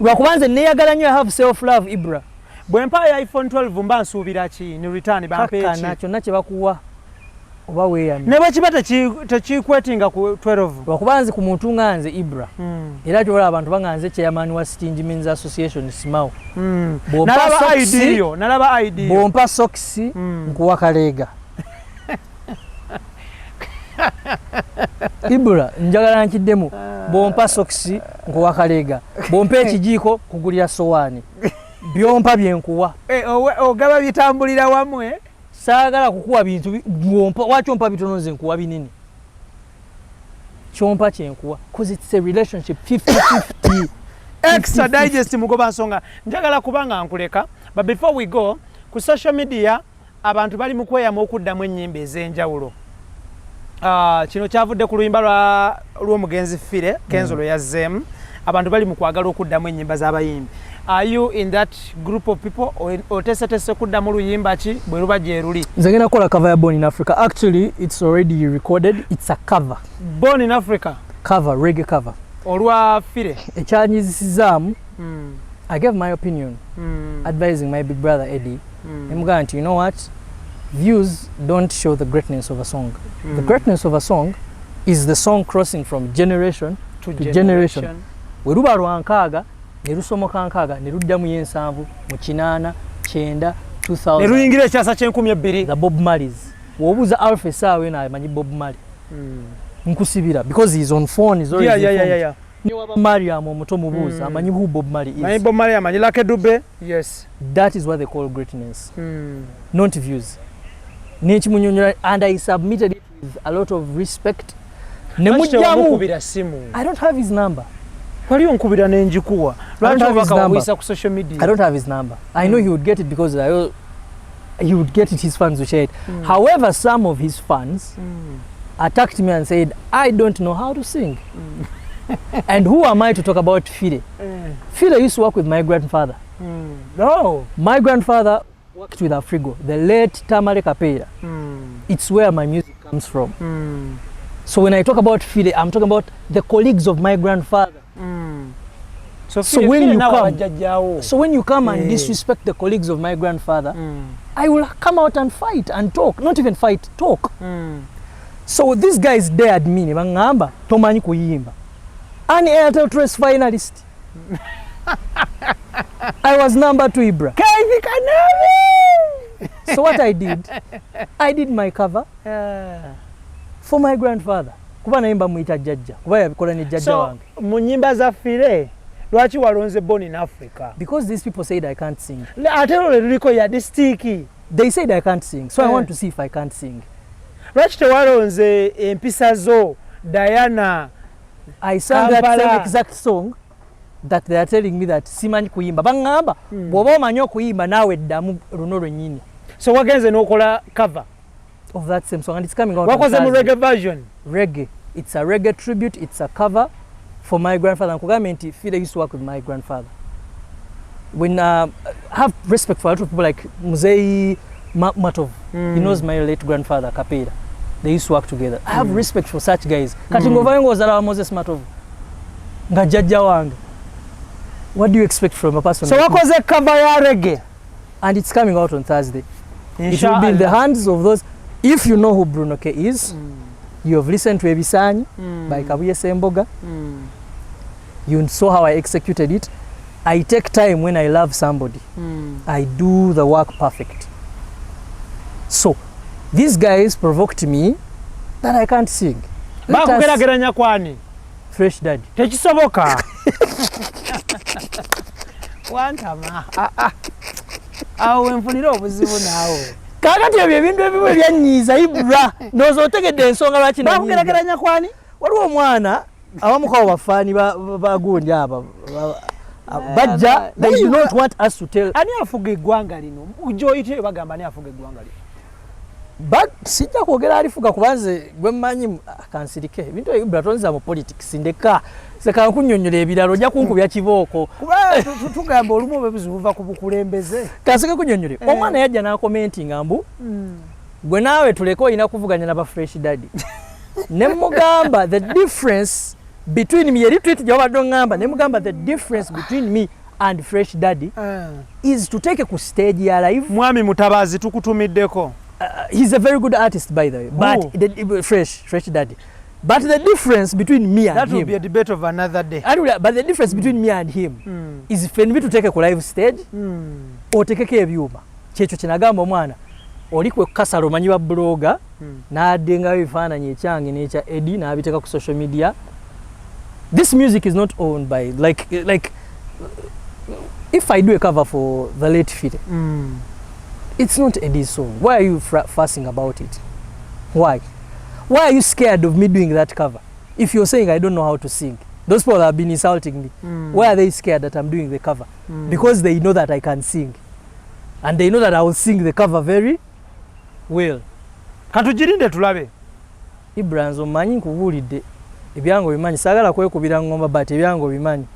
S2: Lwakubanze neyagala nnyo have self love Ibra.
S1: Bwempa iPhone 12 mba nsuubira ki ni return bampe ki.
S2: Kaka kyonna kye bakuwa oba weeyamye.
S1: Ne bwe kiba tekikwetinga ku 12.
S2: Lwakubanze ku muntu nga nze Ibra. Era kyola abantu banganze chairman wa Stingy Men's Association Simao.
S1: Nalaba ID.
S2: Bompa socks nkuwa kaleega. Ibra njagala nkiddemu bompa socks nkuwa kaleega bompa ekijiiko kugulira sowaani byompa byenkuwa
S1: ogaba bitambulira wamwe
S2: saagala kukuwa bintu bompa wakyompa bitono nze nkuwa binini kyompa kyenkuwa because it's a relationship 50-50
S1: extra digest mugoba nsonga njagala kubanga nkuleka but before we go ku social media abantu bali mu kweyama okuddamu ennyimba ez'enjawulo kino kyavudde ku luyimba lw'omugenzi Fire Kenzo lwe yazzeemu abantu bali mu kwagala okuddamu ennyimba z'abayimbi. Are you in that group of people oteeseteese kuddamu luyimba ki bwe luba gye luli?
S2: Nze ngenda kukola cover ya Born in Africa. Actually it's already recorded. It's a cover.
S1: Born in Africa
S2: cover, reggae cover
S1: olwa Fire
S2: ekyanyizisizaamu. I gave my opinion advising my big brother Eddie emugamba nti you know what, views don't show the greatness of a song. The greatness of a song is the song crossing from generation to generation. We ruba lwankaaga ne lusomoka nkaaga ne luddamu yensanvu mu 8 9 2000
S1: ne luyingira ekyasa kye-12
S2: the Bob Marleys. Wobuuza Alpha Esaawa eno amanyi Bob Marley nkusibira because he's on phone is always
S1: yeah.
S2: Ni waba Mariam omuto mubuuza amanyi who Bob Marley is.
S1: Manyi Bob Marley amanyi Lucky Dube. Yes,
S2: that is what they call greatness. Not views. Nekimunyonyola and I submitted it with a lot of respect. Nemujjamu I don't have his number.
S1: Wali onkubira nenjikuwa. Lwaki obaka ku social media?
S2: I don't have his number. I know he would get it because he would get it, his fans would share it. However, some of his fans attacked me and said, I don't know how to sing. And who am I to talk about Fire? Fire used to work with my grandfather.
S1: No.
S2: My grandfather worked with Afrigo, the late Tamale Kapeira. It's where my music comes from. So when I talk about Fire, I'm talking about the colleagues of my grandfather. So when you come and disrespect the colleagues of my grandfather, I will come out and fight and talk. Not even fight, talk. So these guys dared me. Bangamba tomanyi kuyimba. An Airtel Trace finalist. I was number 2 Ibra. So what I did my cover for my grandfather. Kuba naimba muita jajja. Kuba yabikola ne jajja wange.
S1: So mu nyimba za Fire lwaki walonze Born in Africa?
S2: Because these people said I can't sing.
S1: Ate lole luliko ya distiki.
S2: They said I can't sing. So I want to see if I can't sing.
S1: Lwaki tewalonze empisa zo Diana?
S2: I sang that same exact song that they are telling me that simanyi kuyimba. Bangamba bwoba omanyi okuyimba naawe ddamu luno lwennyini.
S1: So wagenze n'okola cover
S2: of that same song and it's coming out.
S1: What was the reggae version?
S2: Reggae. It's a reggae tribute. It's a cover for my grandfather. Nkugambye Fire used to work with my grandfather. When I have respect for a lot of people like Muzei Matov. He knows my late grandfather Kapeira. They used to work together. I have respect for such guys. Kati ngova yangu ozala Moses Matov. Nga jajja wange. What do you expect from a person?
S1: So wakoze cover ya reggae
S2: and it's coming out on Thursday.
S1: Inshallah.
S2: It will be in the hands of those. If you know who Bruno K is, you have listened to Ebisanyi by Kabuye Semboga. You saw how I executed it. I take time when I love somebody. I do the work perfect. So these guys provoked me that I can't sing.
S1: Bakugerageranya kwani?
S2: Fresh Daddy.
S1: Tekisoboka. Wantama. Awo enfunira obuzibu naawo.
S2: Kakati ebyo ebintu ebimu byanyiza Ibra. Nozo otegedde ensonga lwaki na.
S1: Bakugerageranya kwani?
S2: Waliwo omwana abamukawo bafaani bagundi aba bajja, they do not want us to tell.
S1: Ani afuga eggwanga lino? Ujoyite bagamba ani afuga eggwanga lino?
S2: But sijja kwogera alifuga kubanze gwe mmanyi akansirike ebintu ebibula tonza mu politics ndeka seka nkunyonnyola ebiralo ojja kunkubya kibooko
S1: kuba tugamba olumu obuzibu buva ku bukulembeze
S2: kaseke kunnyonnyole omwana yajja n'akomentinga mbu gwe naawe tuleke olina kuvuganya n'aba Fresh Daddy ne mugamba the difference between me yeri tweet gy'obadde oŋŋamba ne mugamba the difference between me and Fresh Daddy is to take ku stage ya live.
S1: Mwami Mutabazi tukutumiddeko.
S2: He's a very good artist, by the way. But fresh Daddy. But the difference between me and him.
S1: That will be a debate of another day.
S2: But the difference between me and him is if we to take a live stage or take a ebyuma. Checho kinagamba omwana oli kwe kasalo manyi ba blogger na denga bifaananyi ekyange n'ekya Eddie na abiteka ku social media. This music is not owned by like if I do a cover for the late Fide. It's not Eddie's song. Why are you fussing about it? Why? Why are you scared of me doing that cover? If you're saying I don't know how to sing, those people have been insulting me. Why are they scared that I'm doing the cover? Because they know that I can sing. And they know that I will sing the cover very well.
S1: Katujirinde tulabe.
S2: Ibranzo omanyi nkubulidde ebyango bimanyi sagala kwekubira ngomba but ebyango bimanyi.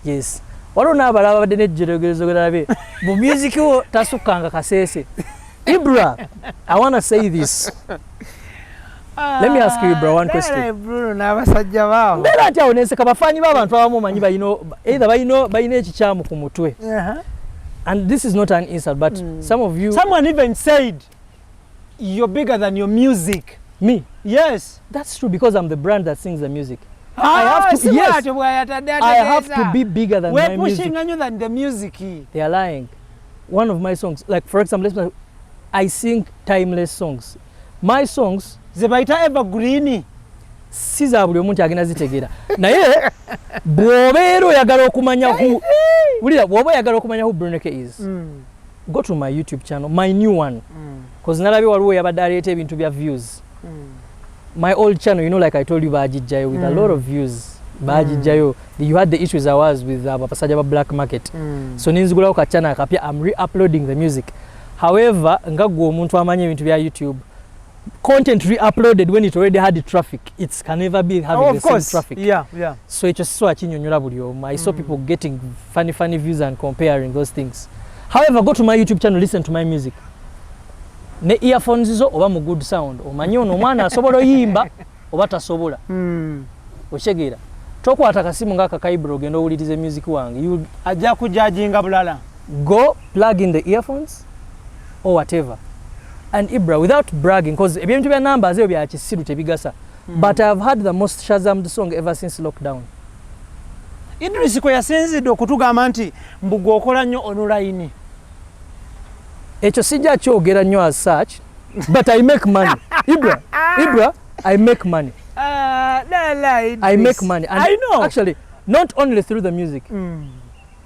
S2: Yes. Waliwo n'abalala babadde n'ejjeregerezo galabe mu music wo tasukanga kasese. Ibra, I want to say this. Let me ask you, Ibra, one question.
S1: Bruno n'abasajja bawo.
S2: Mbera nti awo nenseka bafaanyi b'abantu abamu omanyi balina ekikyamu ku mutwe. And this is not an insult, but some of you...
S1: Someone even said, you're bigger than your music.
S2: Me?
S1: Yes.
S2: That's true because I'm the brand that sings the music. I have to be bigger than my music.
S1: We're pushing you than the music.
S2: They are lying. One of my songs, like for example, I sing timeless songs. My songs...
S1: Zebaita evergreen.
S2: Siza buli omuntu agenda zitegeera. Naye bw'obeera oyagala okumanya who Bruno K is. Go to my YouTube channel, my new one. Because nalabye waliwo yabadde aleeta ebintu bya views. My old channel, you know, like I told you, Bajijjayo with a lot of views. Bajijjayo, you had the issues I was with Pasajaba Black Market. So ninzigulawo ka channel kapya, I'm re-uploading the music. However, nga gwe omuntu amanyi ebintu bya YouTube, content re-uploaded when it already had the traffic, it can never be having the same traffic.
S1: Yeah.
S2: So it just so achinyonyola buli omu. I saw people getting funny views and comparing those things. However, go to my YouTube channel, listen to my music. Ne earphones zo oba mu good sound. Omanyi ono omwana asobola oyimba oba tasobola. Ochegeera. Tokwata kasimu ngaka kaibro ogenda owulirize music wange.
S1: Ajja kujajinga bulala.
S2: Go plug in the earphones or whatever. And Ibra, without bragging, because ebintu bya numbers ebyo bya kisiru tebigasa. But I've had the most shazammed song ever since lockdown.
S1: Idris ko yasinzidde okutugamba nti mbugo okola nnyo online.
S2: Ekyo sijja kyogera nnyo as such, but I make money. Ibra, I make money. I make money. And
S1: I know.
S2: Actually, not only through the music.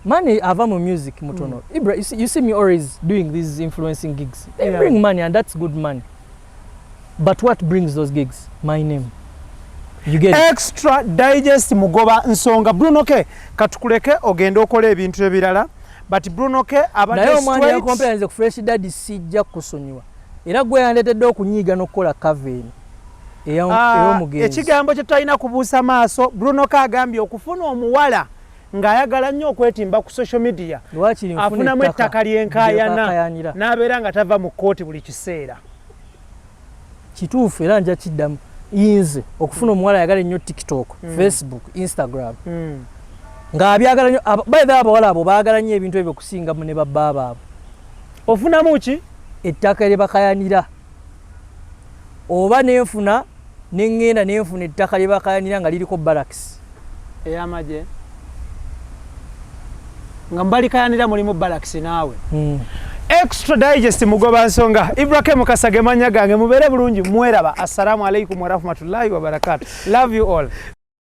S2: Money ava mu music mutono. Ibra, you see me always doing these influencing gigs. They bring money and that's good money. But what brings those gigs? My name. You get
S1: extra digest mugoba nsonga. Bruno K katukuleke ogenda okola ebintu ebirala. But Bruno K abadde
S2: straight. Nayo omwana yakompelanze ku Fresh Daddy sijja kusonyiwa. Era gwe yandetedde okunyiiga n'okukola cover ey'omugenzi.
S1: Ekigambo kye tulina kubuusa maaso, Bruno K agambye okufuna omuwala ng'ayagala nnyo okwetimba ku social media. Afunamu ettaka lyenkaayana n'abeera nga tava mu kkooti buli kiseera.
S2: Kituufu era nja kiddamu. Yinze okufuna omuwala ayagala ennyo TikTok, Facebook, Instagram. nga abyagala nnyo baitha abawala abo baagala nnyo ebintu ebyo kusinga mu ne babba baabwe.
S1: Ofunamu ki?
S2: Ettaka lyebakaayanira. Oba nenfuna nengenda nenfuna ettaka lyebakaayanira nga liriko barracks
S1: ey'amagye nga mbalikayanira mulimu barracks naawe. Extra digest mugoba nsonga. Ibrahim Kasage manya gange, mubere bulungi, mweraba. Assalamu alaikum wa rahmatullahi wa barakatuh. Love you all.